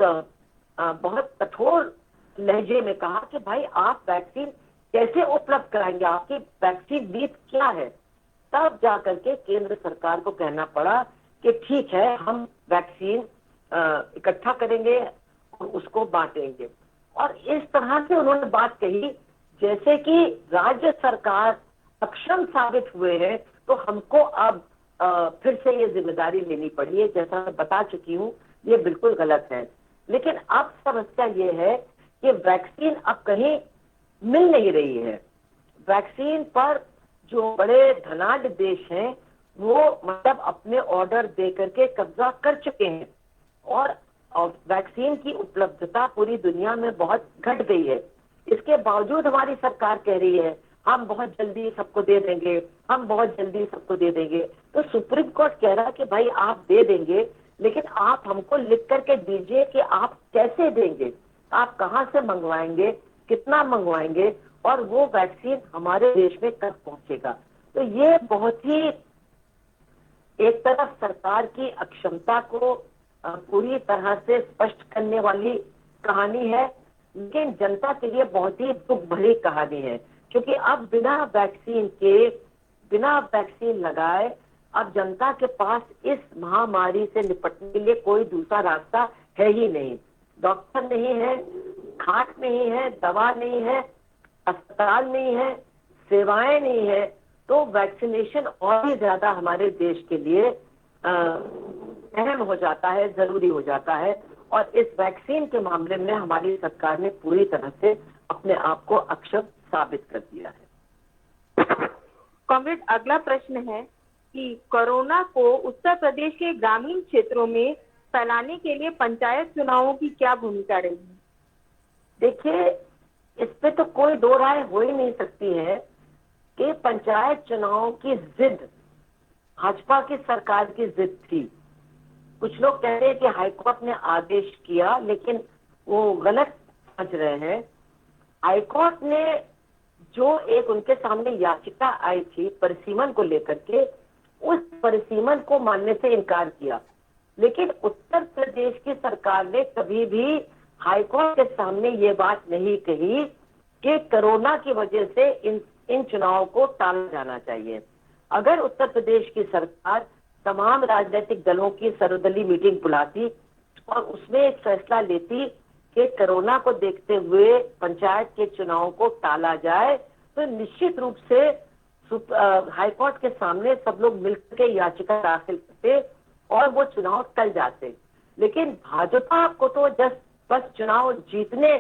कठोर लहजे में कहा कि भाई आप वैक्सीन कैसे उपलब्ध कराएंगे, आपकी वैक्सीन नीति क्या है। तब जाकर के केंद्र सरकार को कहना पड़ा कि ठीक है, हम वैक्सीन इकट्ठा करेंगे और उसको बांटेंगे। और इस तरह से उन्होंने बात कही जैसे कि राज्य सरकार सक्षम साबित हुए हैं, तो हमको अब फिर से ये जिम्मेदारी लेनी पड़ी है। जैसा मैं बता चुकी हूँ, ये बिल्कुल गलत है। लेकिन अब समस्या ये है कि वैक्सीन अब कहीं मिल नहीं रही है। वैक्सीन पर जो बड़े धनाढ्य देश हैं वो मतलब अपने ऑर्डर दे करके कब्जा कर चुके हैं, और वैक्सीन की उपलब्धता पूरी दुनिया में बहुत घट गई है। इसके बावजूद हमारी सरकार कह रही है हम बहुत जल्दी सबको दे देंगे, हम बहुत जल्दी सबको दे देंगे। तो सुप्रीम कोर्ट कह रहा है कि भाई आप दे देंगे, लेकिन आप हमको लिख करके दीजिए कि आप कैसे देंगे, आप कहाँ से मंगवाएंगे, कितना मंगवाएंगे, और वो वैक्सीन हमारे देश में कब पहुंचेगा। तो ये बहुत ही एक तरफ सरकार की अक्षमता को पूरी तरह से स्पष्ट करने वाली कहानी है, लेकिन जनता के लिए बहुत ही दुख भरी कहानी है, क्योंकि अब बिना वैक्सीन लगाए अब जनता के पास इस महामारी से निपटने के लिए कोई दूसरा रास्ता है ही नहीं। डॉक्टर नहीं है, खाट नहीं है, दवा नहीं है, अस्पताल नहीं है, सेवाएं नहीं है, तो वैक्सीनेशन और भी ज्यादा हमारे देश के लिए अहम हो जाता है, जरूरी हो जाता है। और इस वैक्सीन के मामले में हमारी सरकार ने पूरी तरह से अपने आप को अक्षम साबित कर दिया है। कॉमरेड, अगला प्रश्न है कि कोरोना को उत्तर प्रदेश के ग्रामीण क्षेत्रों में फैलाने के लिए पंचायत चुनावों की क्या भूमिका रही? देखिए, इस पे तो कोई दो राय हो ही नहीं सकती है कि पंचायत चुनाव की जिद भाजपा की सरकार की जिद थी। कुछ लोग कह रहे हैं कि हाईकोर्ट ने आदेश किया, लेकिन वो गलत समझ रहे हैं। हाईकोर्ट ने जो एक उनके सामने याचिका आई थी परिसीमन को लेकर के, उस परिसीमन को मानने से इनकार किया, लेकिन उत्तर प्रदेश की सरकार ने कभी भी हाईकोर्ट के सामने ये बात नहीं कही कि कोरोना की वजह से इन चुनावों को टाला जाना चाहिए। अगर उत्तर प्रदेश की सरकार तमाम राजनीतिक दलों की सर्वदलीय मीटिंग बुलाती, और उसमें एक फैसला लेती कि कोरोना को देखते हुए पंचायत के चुनाव को टाला जाए, तो निश्चित रूप से हाईकोर्ट के सामने सब लोग मिलकर के याचिका दाखिल करते और वो चुनाव टल जाते। लेकिन भाजपा को तो बस चुनाव जीतने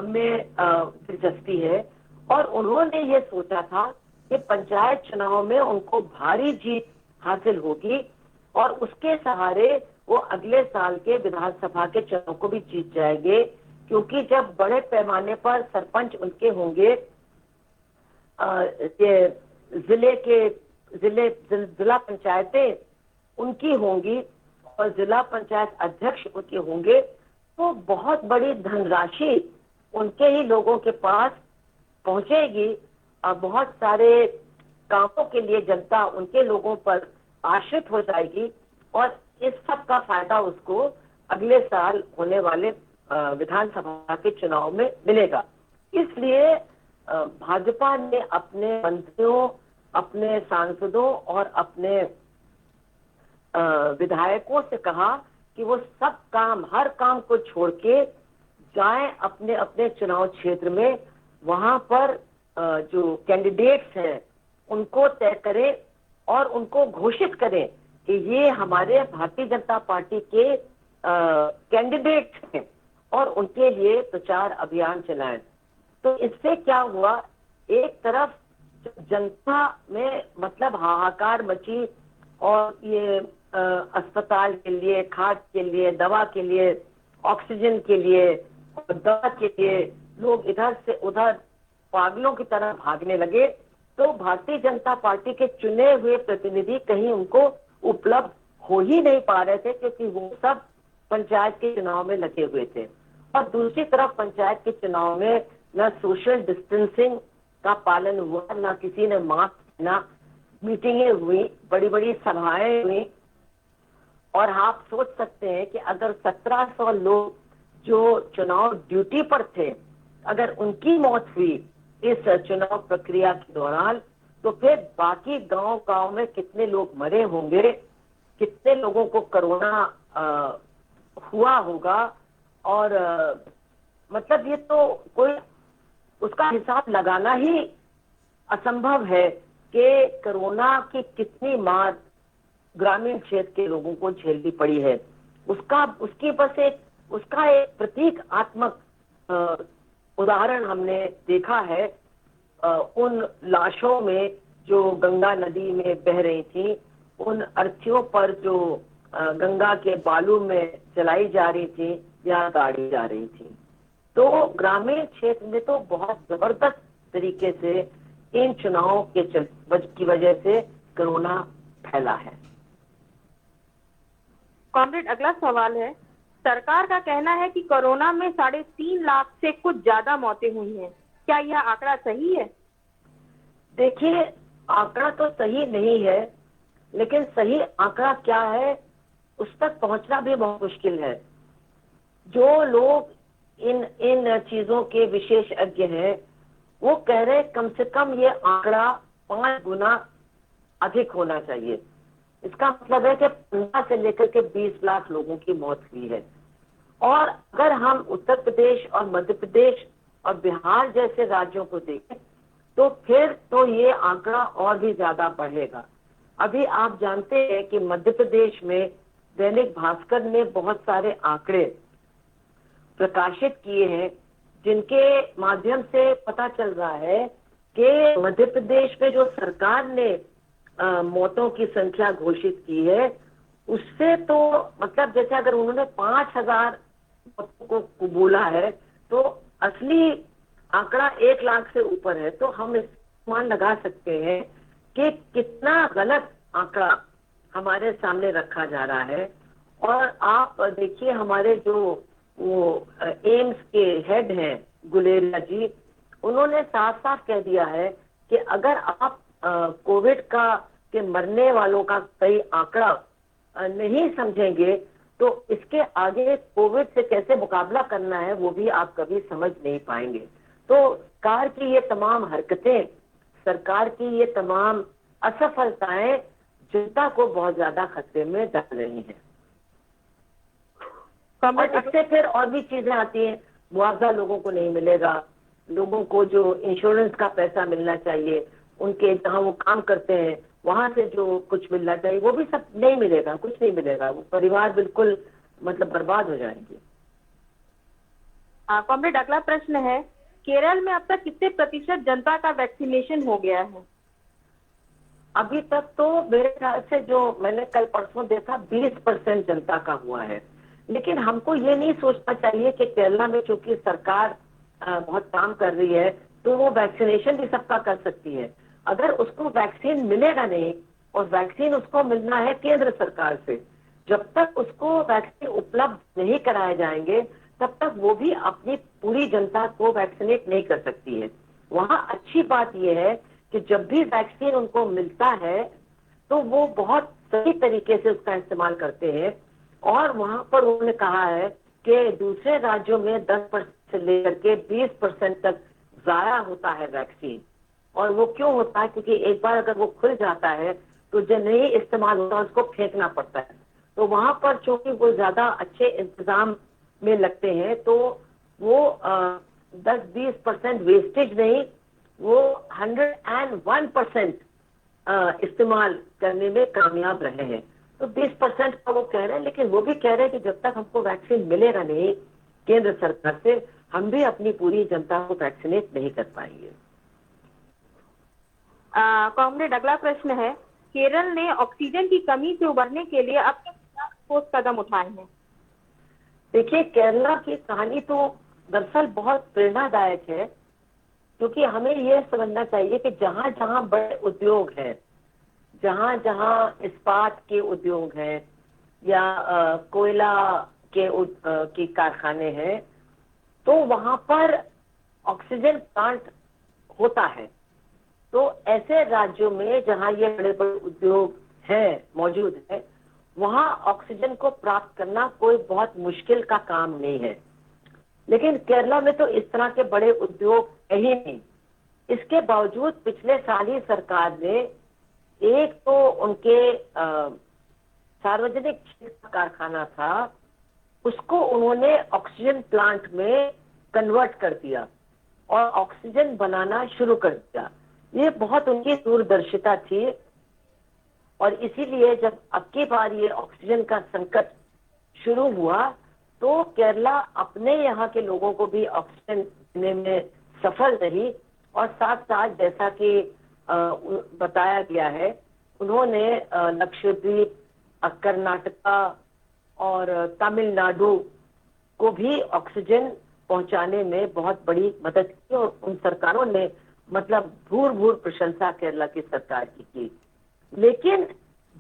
में दिलचस्पी है और उन्होंने ये सोचा था कि पंचायत चुनाव में उनको भारी जीत हासिल होगी और उसके सहारे वो अगले साल के विधानसभा के चुनाव को भी जीत जाएंगे, क्योंकि जब बड़े पैमाने पर सरपंच उनके होंगे, जिला पंचायतें उनकी होंगी और जिला पंचायत अध्यक्ष उनके होंगे, तो बहुत बड़ी धनराशि उनके ही लोगों के पास पहुंचेगी और बहुत सारे कामों के लिए जनता उनके लोगों पर आश्रित हो जाएगी और इस सब का फायदा उसको अगले साल होने वाले विधानसभा के चुनाव में मिलेगा। इसलिए भाजपा ने अपने मंत्रियों, अपने सांसदों और अपने विधायकों से कहा कि वो सब काम, हर काम को छोड़ के जाएं अपने अपने चुनाव क्षेत्र में, वहां पर जो कैंडिडेट्स हैं उनको तय करें और उनको घोषित करें कि ये हमारे भारतीय जनता पार्टी के कैंडिडेट्स हैं और उनके लिए प्रचार अभियान चलाएं। तो इससे क्या हुआ, एक तरफ जनता में मतलब हाहाकार मची और ये अस्पताल के लिए, खाद के लिए, दवा के लिए, ऑक्सीजन के लिए, दवा के लिए लोग इधर से उधर पागलों की तरह भागने लगे। तो भारतीय जनता पार्टी के चुने हुए प्रतिनिधि कहीं उनको उपलब्ध हो ही नहीं पा रहे थे, क्योंकि वो सब पंचायत के चुनाव में लगे हुए थे। और दूसरी तरफ पंचायत के चुनाव में न सोशल डिस्टेंसिंग का पालन हुआ, न किसी ने मास्क पहना, मीटिंगें हुई, बड़ी बड़ी सभाएं हुई। और आप सोच सकते हैं कि अगर 1700 लोग जो चुनाव ड्यूटी पर थे, अगर उनकी मौत हुई इस चुनाव प्रक्रिया के दौरान, तो फिर बाकी गांव में कितने लोग मरे होंगे, कितने लोगों को कोरोना हुआ होगा। और मतलब ये तो कोई उसका हिसाब लगाना ही असंभव है कि कोरोना की कितनी मार ग्रामीण क्षेत्र के लोगों को झेलनी पड़ी है। उसका एक प्रतीकात्मक उदाहरण हमने देखा है उन लाशों में जो गंगा नदी में बह रही थी, उन अर्थियों पर जो गंगा के बालू में चलाई जा रही थी या गाड़ी जा रही थी। तो ग्रामीण क्षेत्र में तो बहुत जबरदस्त तरीके से इन चुनावों की वजह से कोरोना फैला है। कॉमरेड, अगला सवाल है, सरकार का कहना है कि कोरोना में 3.5 लाख से कुछ ज्यादा मौतें हुई हैं, क्या यह आंकड़ा सही है? देखिए, आंकड़ा तो सही नहीं है, लेकिन सही आंकड़ा क्या है उस तक पहुंचना भी बहुत मुश्किल है। जो लोग इन चीजों के विशेषज्ञ हैं, वो कह रहे कम से कम ये आंकड़ा 5 गुना अधिक होना चाहिए। इसका मतलब है कि 15 से लेकर के 20 लाख लोगों की मौत हुई है। और अगर हम उत्तर प्रदेश और मध्य प्रदेश और बिहार जैसे राज्यों को देखें तो फिर तो ये आंकड़ा और भी ज्यादा बढ़ेगा। अभी आप जानते हैं कि मध्य प्रदेश में दैनिक भास्कर ने बहुत सारे आंकड़े प्रकाशित किए हैं, जिनके माध्यम से पता चल रहा है कि मध्य प्रदेश में जो सरकार ने मौतों की संख्या घोषित की है, उससे तो मतलब जैसे अगर उन्होंने 5000 मौतों को बोला है तो असली आंकड़ा 1 लाख से ऊपर है। तो हम अनुमान लगा सकते हैं कि कितना गलत आंकड़ा हमारे सामने रखा जा रहा है। और आप देखिए, हमारे जो वो एम्स के हेड हैं गुलेरिया जी, उन्होंने साफ साफ कह दिया है कि अगर आप कोविड के मरने वालों का सही आंकड़ा नहीं समझेंगे तो इसके आगे कोविड से कैसे मुकाबला करना है वो भी आप कभी समझ नहीं पाएंगे। तो सरकार की ये तमाम हरकतें, सरकार की ये तमाम असफलताएं जनता को बहुत ज्यादा खतरे में डाल रही हैं। और इससे फिर और भी चीजें आती हैं, मुआवजा लोगों को नहीं मिलेगा, लोगों को जो इंश्योरेंस का पैसा मिलना चाहिए, उनके जहाँ वो काम करते हैं वहां से जो कुछ मिलना चाहिए वो भी सब नहीं मिलेगा, कुछ नहीं मिलेगा, वो परिवार बिल्कुल मतलब बर्बाद हो जाएंगे। कॉमरेड, अगला प्रश्न है, केरल में अब तक कितने प्रतिशत जनता का वैक्सीनेशन हो गया है? अभी तक तो मेरे ख्याल से जो मैंने कल परसों देखा 20% जनता का हुआ है। लेकिन हमको ये नहीं सोचना चाहिए कि केरला में चूंकि सरकार बहुत काम कर रही है तो वो वैक्सीनेशन भी सबका कर सकती है। अगर उसको वैक्सीन मिलेगा नहीं, और वैक्सीन उसको मिलना है केंद्र सरकार से, जब तक उसको वैक्सीन उपलब्ध नहीं कराए जाएंगे तब तक वो भी अपनी पूरी जनता को वैक्सीनेट नहीं कर सकती है। वहाँ अच्छी बात यह है कि जब भी वैक्सीन उनको मिलता है तो वो बहुत सही तरीके से उसका इस्तेमाल करते हैं। और वहां पर उन्होंने कहा है कि दूसरे राज्यों में 10% से लेकर के 20% तक जाया होता है वैक्सीन। और वो क्यों होता है? क्योंकि एक बार अगर वो खुल जाता है तो जो नहीं इस्तेमाल होता है उसको फेंकना पड़ता है। तो वहां पर चूंकि वो ज्यादा अच्छे इंतजाम में लगते हैं तो वो 10-20% वेस्टेज नहीं, वो 101% इस्तेमाल करने में कामयाब रहे हैं। तो 20% का वो कह रहे हैं, लेकिन वो भी कह रहे हैं कि जब तक हमको वैक्सीन मिलेगा नहीं केंद्र सरकार से, हम भी अपनी पूरी जनता को वैक्सीनेट नहीं कर पाएंगे। कॉमरेड, अगला प्रश्न है, केरल ने ऑक्सीजन की कमी से उबरने के लिए अब तक क्या ठोस कदम उठाए हैं? देखिए, केरला की कहानी तो दरअसल बहुत प्रेरणादायक है, क्योंकि हमें ये समझना चाहिए कि जहां जहां बड़े उद्योग हैं, जहां जहां इस्पात के उद्योग हैं या कोयला के कारखाने हैं, तो वहां पर ऑक्सीजन प्लांट होता है। तो ऐसे राज्यों में जहां ये बड़े बड़े उद्योग हैं, मौजूद है, वहां ऑक्सीजन को प्राप्त करना कोई बहुत मुश्किल का काम नहीं है। लेकिन केरला में तो इस तरह के बड़े उद्योग है ही नहीं। इसके बावजूद पिछले साल ही सरकार ने एक तो उनके सार्वजनिक क्षेत्र का कारखाना था, उसको उन्होंने ऑक्सीजन प्लांट में कन्वर्ट कर दिया और ऑक्सीजन बनाना शुरू कर दिया। ये बहुत उनकी दूरदर्शिता थी। और इसीलिए जब अब की बार ये ऑक्सीजन का संकट शुरू हुआ तो केरला अपने यहाँ के लोगों को भी ऑक्सीजन देने में सफल रही। और साथ साथ जैसा कि बताया गया है, उन्होंने लक्षद्वीप, कर्नाटका और तमिलनाडु को भी ऑक्सीजन पहुंचाने में बहुत बड़ी मदद की। और उन सरकारों ने मतलब भूर प्रशंसा केरला की सरकार की। लेकिन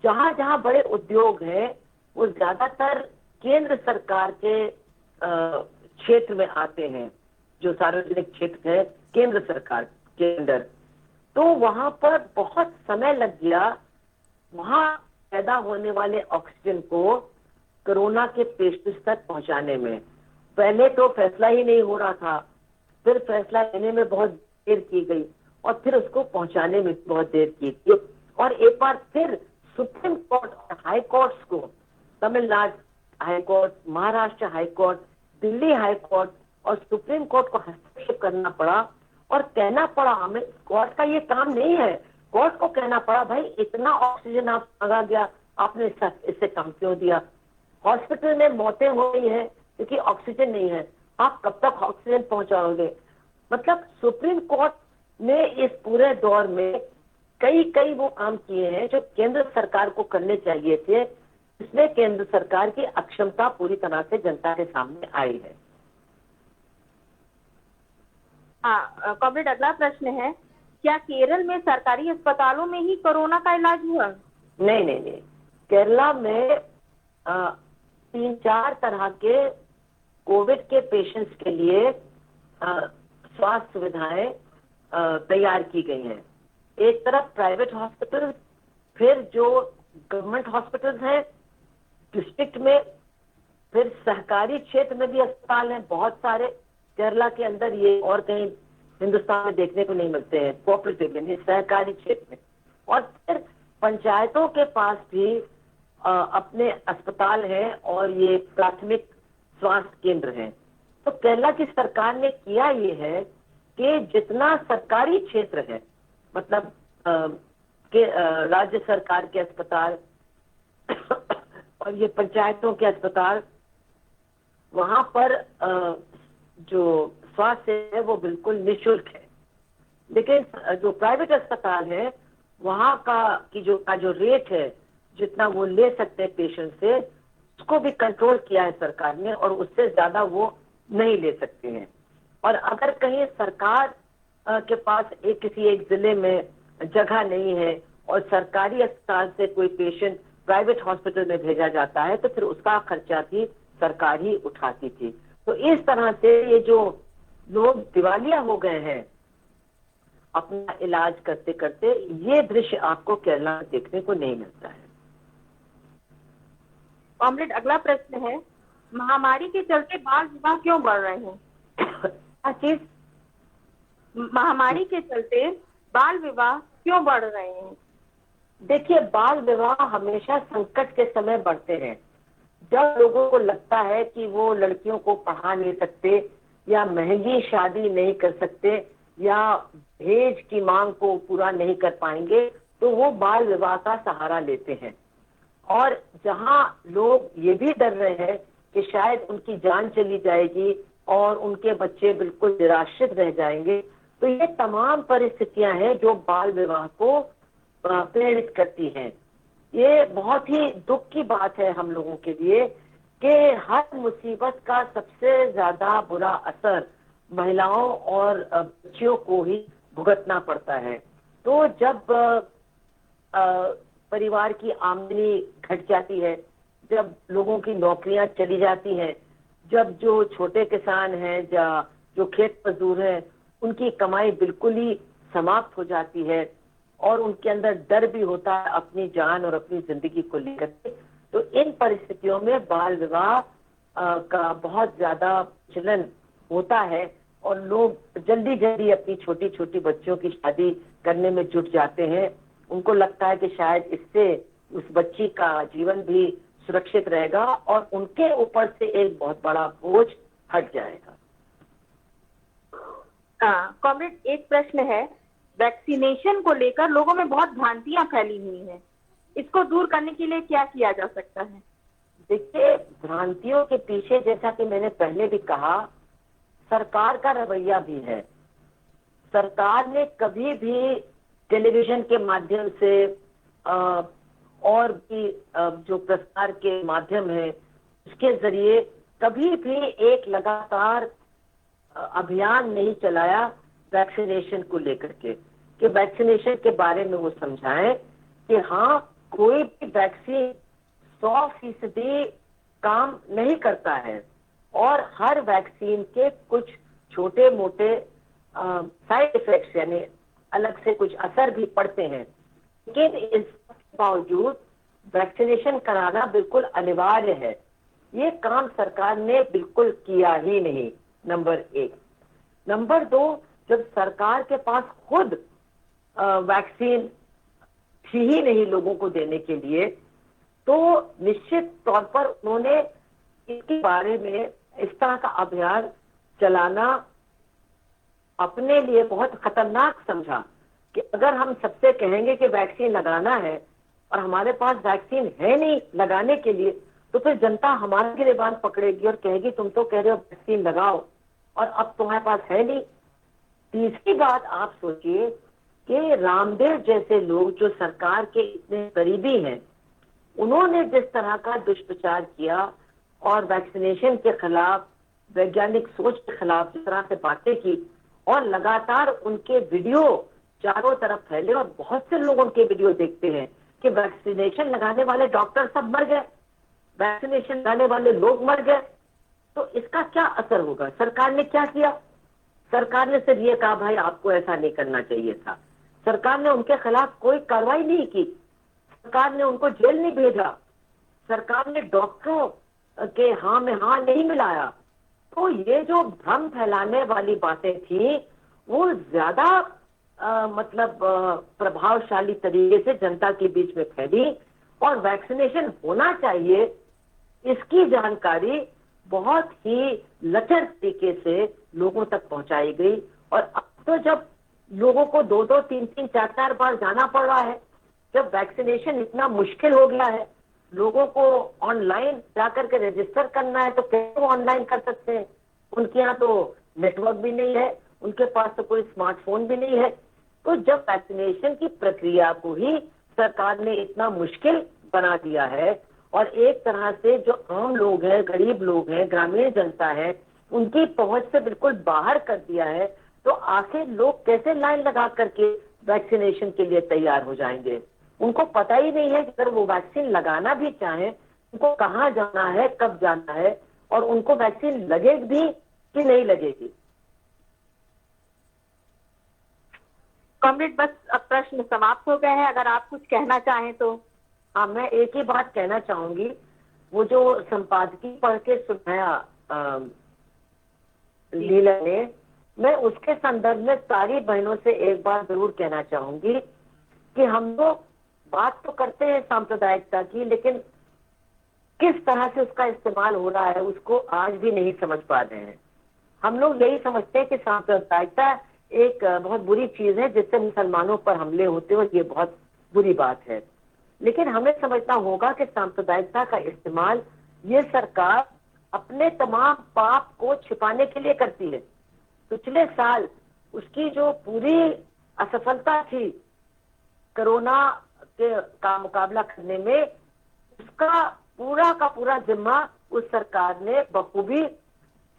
जहां जहां बड़े उद्योग हैं वो ज्यादातर केंद्र सरकार के क्षेत्र में आते हैं, जो सार्वजनिक क्षेत्र है केंद्र सरकार के अंदर। तो वहां पर बहुत समय लग गया वहां पैदा होने वाले ऑक्सीजन को कोरोना के पेशेंट्स तक पहुंचाने में। पहले तो फैसला ही नहीं हो रहा था, फिर फैसला लेने में बहुत देर की गई और फिर उसको पहुंचाने में बहुत देर की गई। और एक बार फिर सुप्रीम कोर्ट और हाई कोर्ट्स को, Tamil Nadu high court, Maharashtra high court, Delhi high court और सुप्रीम कोर्ट को हस्तक्षेप करना पड़ा और कहना पड़ा, हमें कोर्ट का ये काम नहीं है, कोर्ट को कहना पड़ा भाई इतना ऑक्सीजन आप मंगा गया, आपने इससे कम क्यों दिया? हॉस्पिटल में मौतें हो रही है क्योंकि ऑक्सीजन नहीं है, आप कब तक ऑक्सीजन पहुंचाओगे? मतलब सुप्रीम कोर्ट ने इस पूरे दौर में कई वो काम किए हैं जो केंद्र सरकार को करने चाहिए थे। इसमें केंद्र सरकार की अक्षमता पूरी तरह से जनता के सामने आई है। कॉमरेड, अगला प्रश्न है, क्या केरल में सरकारी अस्पतालों में ही कोरोना का इलाज हुआ? नहीं। केरला में 3-4 तरह के कोविड के पेशेंट्स के लिए स्वास्थ्य सुविधाएं तैयार की गई हैं। एक तरफ प्राइवेट हॉस्पिटल, फिर जो गवर्नमेंट हॉस्पिटल्स हैं डिस्ट्रिक्ट में, फिर सहकारी क्षेत्र में भी अस्पताल हैं बहुत सारे केरला के अंदर, ये और कहीं हिंदुस्तान में देखने को नहीं मिलते हैं, कोऑपरेटिव यानी सहकारी क्षेत्र में। और फिर पंचायतों के पास भी अपने अस्पताल हैं और ये प्राथमिक स्वास्थ्य केंद्र हैं। तो केरला की सरकार ने किया ये है कि जितना सरकारी क्षेत्र है, मतलब राज्य सरकार के अस्पताल और ये पंचायतों के अस्पताल, वहां पर जो स्वास्थ्य है वो बिल्कुल निःशुल्क है। लेकिन जो प्राइवेट अस्पताल है वहां का जो रेट है, जितना वो ले सकते हैं पेशेंट से, उसको भी कंट्रोल किया है सरकार ने, और उससे ज्यादा वो नहीं ले सकते हैं। और अगर कहीं सरकार के पास किसी एक जिले में जगह नहीं है और सरकारी अस्पताल से कोई पेशेंट प्राइवेट हॉस्पिटल में भेजा जाता है, तो फिर उसका खर्चा भी सरकार ही उठाती थी। तो इस तरह से ये जो लोग दिवालिया हो गए हैं अपना इलाज करते करते, ये दृश्य आपको केरला में देखने को नहीं मिलता है। कॉमरेड, अगला प्रश्न है, महामारी के चलते बाल विवाह क्यों बढ़ रहे हैं? क्या चीज? महामारी के चलते बाल विवाह क्यों बढ़ रहे हैं? देखिए, बाल विवाह हमेशा संकट के समय बढ़ते हैं, जब लोगों को लगता है कि वो लड़कियों को पढ़ा नहीं सकते, या महंगी शादी नहीं कर सकते, या दहेज की मांग को पूरा नहीं कर पाएंगे, तो वो बाल विवाह का सहारा लेते हैं। और जहां लोग ये भी डर रहे हैं कि शायद उनकी जान चली जाएगी और उनके बच्चे बिल्कुल निराश्रित रह जाएंगे, तो ये तमाम परिस्थितियां हैं जो बाल विवाह को प्रेरित करती हैं। ये बहुत ही दुख की बात है हम लोगों के लिए कि हर मुसीबत का सबसे ज्यादा बुरा असर महिलाओं और बच्चियों को ही भुगतना पड़ता है। तो जब परिवार की आमदनी घट जाती है, जब लोगों की नौकरियां चली जाती हैं, जब जो छोटे किसान हैं या जो खेत मजदूर हैं उनकी कमाई बिल्कुल ही समाप्त हो जाती है, और उनके अंदर डर भी होता है अपनी जान और अपनी जिंदगी को लेकर के, तो इन परिस्थितियों में बाल विवाह का बहुत ज्यादा चलन होता है, और लोग जल्दी जल्दी अपनी छोटी छोटी बच्चियों की शादी करने में जुट जाते हैं। उनको लगता है कि शायद इससे उस बच्ची का जीवन भी सुरक्षित रहेगा और उनके ऊपर से एक बहुत बड़ा बोझ हट जाएगा। कॉमरेड, एक प्रश्न है, वैक्सीनेशन को लेकर लोगों में बहुत भ्रांतियां फैली हुई हैं, इसको दूर करने के लिए क्या किया जा सकता है? देखिए, भ्रांतियों के पीछे, जैसा कि मैंने पहले भी कहा, सरकार का रवैया भी है। सरकार ने कभी भी टेलीविजन के माध्यम से और भी जो प्रसार के माध्यम है उसके जरिए कभी भी एक लगातार अभियान नहीं चलाया वैक्सीनेशन को लेकर के, कि वैक्सीनेशन के बारे में वो समझाएं कि हाँ, कोई भी वैक्सीन 100% काम नहीं करता है, और हर वैक्सीन के कुछ छोटे मोटे साइड इफेक्ट्स यानी अलग से कुछ असर भी पड़ते हैं। लेकिन इस बावजूद वैक्सीनेशन कराना बिल्कुल अनिवार्य है। ये काम सरकार ने बिल्कुल किया ही नहीं, नंबर 1। नंबर 2, जब सरकार के पास खुद वैक्सीन थी ही नहीं लोगों को देने के लिए, तो निश्चित तौर पर उन्होंने इसके बारे में इस तरह का अभियान चलाना अपने लिए बहुत खतरनाक समझा कि अगर हम सबसे कहेंगे कि वैक्सीन लगाना है और हमारे पास वैक्सीन है नहीं लगाने के लिए, तो फिर जनता हमारे गिरेबान पकड़ेगी और कहेगी तुम तो कह रहे हो वैक्सीन लगाओ और अब तुम्हारे पास है नहीं। तीसरी बात, आप सोचिए कि रामदेव जैसे लोग जो सरकार के इतने करीबी हैं, उन्होंने जिस तरह का दुष्प्रचार किया और वैक्सीनेशन के खिलाफ, वैज्ञानिक सोच के खिलाफ जिस तरह से बातें की, और लगातार उनके वीडियो चारों तरफ फैले, और बहुत से लोग उनके वीडियो देखते हैं कि वैक्सीनेशन लगाने वाले डॉक्टर सब मर गए, वैक्सीनेशन लगाने वाले लोग मर गए, तो इसका क्या असर होगा? सरकार ने क्या किया? सरकार ने सिर्फ ये कहा भाई आपको ऐसा नहीं करना चाहिए था। सरकार ने उनके खिलाफ कोई कार्रवाई नहीं की, सरकार ने उनको जेल नहीं भेजा, सरकार ने डॉक्टरों के हाँ में हाँ नहीं मिलाया। तो ये जो भ्रम फैलाने वाली बातें थी वो ज्यादा प्रभावशाली तरीके से जनता के बीच में फैली, और वैक्सीनेशन होना चाहिए इसकी जानकारी बहुत ही लचर तरीके से लोगों तक पहुंचाई गई। और अब तो जब लोगों को 2-2, 3-3, 4-4 बार जाना पड़ रहा है, जब वैक्सीनेशन इतना मुश्किल हो गया है, लोगों को ऑनलाइन जाकर के रजिस्टर करना है तो कैसे वो ऑनलाइन कर सकते हैं? उनके यहाँ तो नेटवर्क भी नहीं है, उनके पास तो कोई स्मार्टफोन भी नहीं है। तो जब वैक्सीनेशन की प्रक्रिया को ही सरकार ने इतना मुश्किल बना दिया है और एक तरह से जो आम लोग हैं, गरीब लोग हैं, ग्रामीण जनता है, उनकी पहुंच से बिल्कुल बाहर कर दिया है, तो आखिर लोग कैसे लाइन लगा करके वैक्सीनेशन के लिए तैयार हो जाएंगे? उनको पता ही नहीं है कि अगर वो वैक्सीन लगाना भी चाहें, उनको कहाँ जाना है, कब जाना है, और उनको वैक्सीन लगेगी भी कि नहीं लगेगी। कॉमरेड, बस अब प्रश्न समाप्त हो गए हैं, अगर आप कुछ कहना चाहें तो। हाँ, मैं एक ही बात कहना चाहूंगी, वो जो संपादकीय पढ़ के सुनाया लीला ने, मैं उसके संदर्भ में सारी बहनों से एक बार जरूर कहना चाहूंगी कि हम लोग बात तो करते हैं सांप्रदायिकता की, लेकिन किस तरह से उसका इस्तेमाल हो रहा है उसको आज भी नहीं समझ पा रहे हैं। हम लोग यही समझते हैं कि सांप्रदायिकता एक बहुत बुरी चीज है जिससे मुसलमानों पर हमले होते हैं और ये बहुत बुरी बात है। लेकिन हमें समझना होगा कि सांप्रदायिकता का इस्तेमाल ये सरकार अपने तमाम पाप को छिपाने के लिए करती है। पिछले साल उसकी जो पूरी असफलता थी कोरोना का मुकाबला करने में, उसका पूरा का पूरा जिम्मा उस सरकार ने बखूबी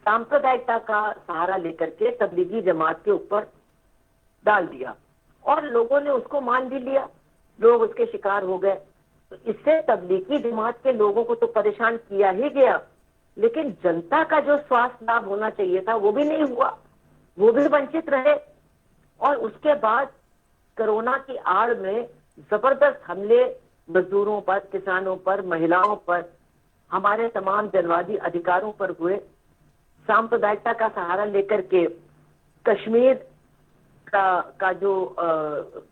सांप्रदायिकता का सहारा लेकर के तबलीगी जमात के ऊपर डाल दिया और लोगों ने उसको मान भी लिया, लोग उसके शिकार हो गए। तो इससे तबलीगी जमात के लोगों को तो परेशान किया ही गया, लेकिन जनता का जो स्वास्थ्य लाभ होना चाहिए था वो भी नहीं हुआ, वो भी वंचित रहे। और उसके बाद कोरोना की आड़ में जबरदस्त हमले मजदूरों पर, किसानों पर, महिलाओं पर, हमारे तमाम जनवादी अधिकारों पर हुए। सांप्रदायिकता का सहारा लेकर के कश्मीर का जो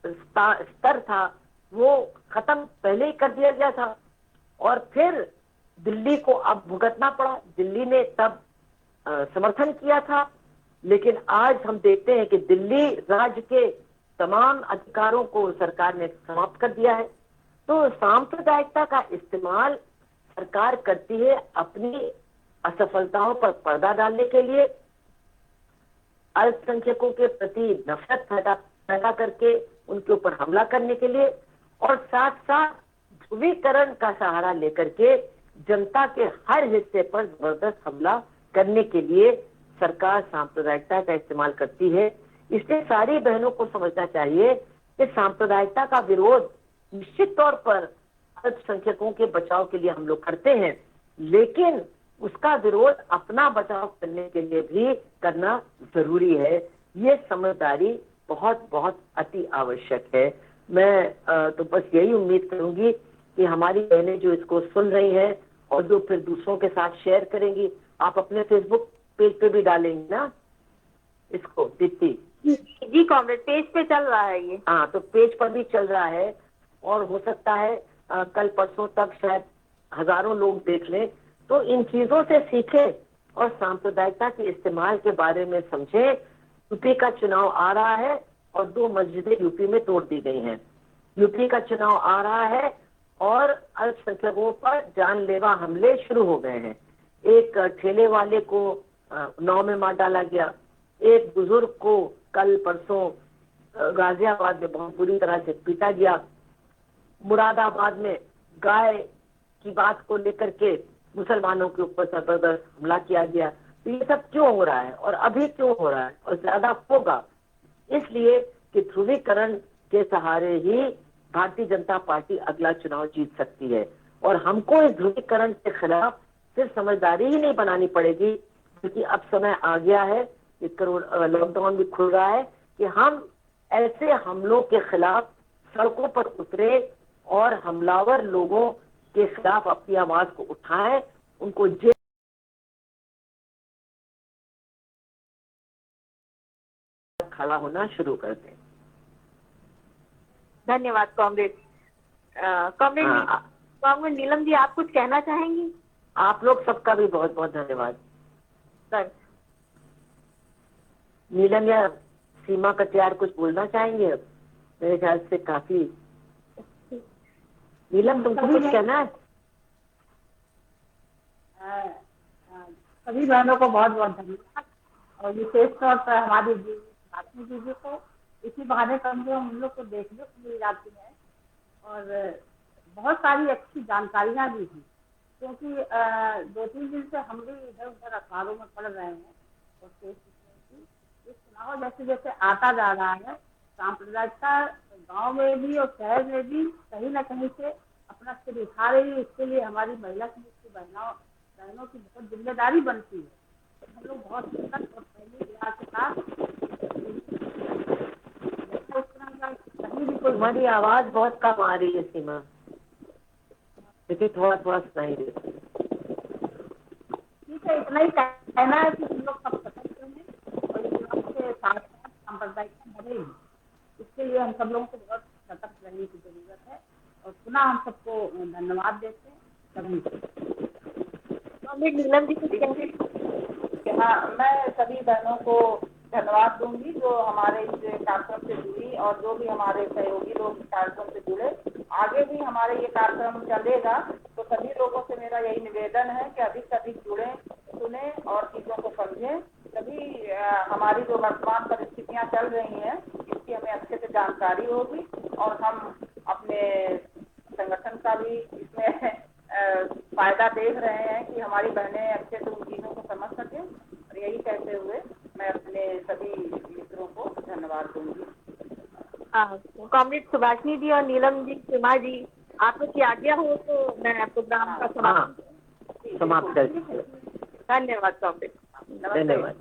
स्तर था वो खत्म पहले ही कर दिया गया था और फिर दिल्ली को अब भुगतना पड़ा। दिल्ली ने तब समर्थन किया था, लेकिन आज हम देखते हैं कि दिल्ली राज्य के तमाम अधिकारों को सरकार ने समाप्त कर दिया है। तो सांप्रदायिकता का इस्तेमाल सरकार करती है अपनी असफलताओं पर पर्दा डालने के लिए, अल्पसंख्यकों के प्रति नफरत पैदा करके उनके ऊपर हमला करने के लिए, और साथ साथ ध्रुवीकरण का सहारा लेकर के जनता के हर हिस्से पर जबरदस्त हमला करने के लिए सरकार सांप्रदायिकता का इस्तेमाल करती है। इसलिए सारी बहनों को समझना चाहिए कि सांप्रदायिकता का विरोध निश्चित तौर पर अल्पसंख्यकों के बचाव के लिए हम लोग करते हैं, लेकिन उसका विरोध अपना बचाव करने के लिए भी करना जरूरी है। ये समझदारी बहुत बहुत अति आवश्यक है। मैं तो बस यही उम्मीद करूंगी कि हमारी बहनें जो इसको सुन रही हैं और जो फिर दूसरों के साथ शेयर करेंगी, आप अपने फेसबुक पेज पे भी डालेंगी ना इसको दीप्ति? जी कॉमरेड, पेज पे चल रहा है ये। हाँ, तो पेज पर भी चल रहा है और हो सकता है कल परसों तक शायद हजारों लोग देख लें। तो इन चीजों से सीखे और सांप्रदायिकता के इस्तेमाल के बारे में समझे। यूपी का चुनाव आ रहा है और 2 मस्जिदें यूपी में तोड़ दी गई हैं। यूपी का चुनाव आ रहा है और अल्पसंख्यकों पर जानलेवा हमले शुरू हो गए हैं। एक ठेले वाले को नाव में मार डाला गया, एक बुजुर्ग को कल परसों गाजियाबाद में बहुत बुरी तरह से पीटा गया, मुरादाबाद में गाय की बात को लेकर के मुसलमानों के ऊपर जबरदस्त हमला किया गया। तो ये सब क्यों हो रहा है और अभी क्यों हो रहा है और ज्यादा होगा? इसलिए कि ध्रुवीकरण के सहारे ही भारतीय जनता पार्टी अगला चुनाव जीत सकती है। और हमको इस ध्रुवीकरण के खिलाफ सिर्फ समझदारी ही नहीं बनानी पड़ेगी, क्योंकि अब समय आ गया है कि लॉकडाउन भी खुल रहा है, कि हम ऐसे हमलों के खिलाफ सड़कों पर उतरे और हमलावर लोगों के खिलाफ अपनी आवाज को उठाएं, उनको जेल खड़ा होना शुरू कर दें। धन्यवाद कॉमरेड। कॉमरेड नीलम जी, आप कुछ कहना चाहेंगी? आप लोग सबका भी बहुत बहुत धन्यवाद। थैंक्स। नीलम या सीमा कटियार कुछ बोलना चाहेंगे? अब मेरे ख्याल से काफी। नीलम तुमको कुछ कहना है? सभी बहनों को बहुत बहुत धन्यवाद, और विशेष तौर पर हमारी भाषणी दीदी को इसी बहाने कम से कम हम लोग को देखने को मिल जाती है, और बहुत सारी अच्छी जानकारियाँ भी थी, क्योंकि 2-3 दिन से हम भी इधर उधर अखबारों में पढ़ रहे हैं और ये चुनाव जैसे जैसे आता जा रहा है, सांप्रदायिकता गांव में भी और शहर में भी कहीं न कहीं से अपना सिर उठा रही है। इसके लिए हमारी महिला समूह की बहनों की बहुत जिम्मेदारी बनती है। तो हम लोग बहुत सतर्क और पहले विचार के साथ कहीं भी कोई तुम्हारी आवाज बहुत कम आ रही है सीमा, देखिए थोड़ा थोड़ा सुनाई दे। ठीक है, इतना ही कहना है कि हम लोग सब सतर्क रहें और युवाओं के साथ साथ सांप्रदायिकता बढ़ेगी। इसके लिए हम सब लोगों को बहुत सतर्क रहने की जरूरत है, और पुनः हम सबको धन्यवाद देते हैं सभी को। नीलम जी कुछ कहेंगे? हाँ, मैं सभी बहनों को धन्यवाद दूंगी जो हमारे इस कार्यक्रम से जुड़ी, और जो भी हमारे सहयोगी लोग इस कार्यक्रम से जुड़े। आगे भी हमारे ये कार्यक्रम चलेगा, तो सभी लोगों से मेरा यही निवेदन है कि अधिक से अधिक जुड़ें, सुने और चीज़ों को समझें। तभी हमारी जो वर्तमान परिस्थितियाँ चल रही हैं इसकी हमें अच्छे से जानकारी होगी, और हम अपने संगठन का भी इसमें फायदा देख रहे हैं कि हमारी बहनें अच्छे से उन चीज़ों को समझ सकें। और यही कहते हुए मैं अपने सभी मित्रों को धन्यवाद दूंगी। कॉमरेड सुभाषिनी जी और नीलम जी, सीमा जी, आप लोग की आज्ञा हो तो मैं प्रोग्राम का समाप्त कर। धन्यवाद कॉमरेड। धन्यवाद।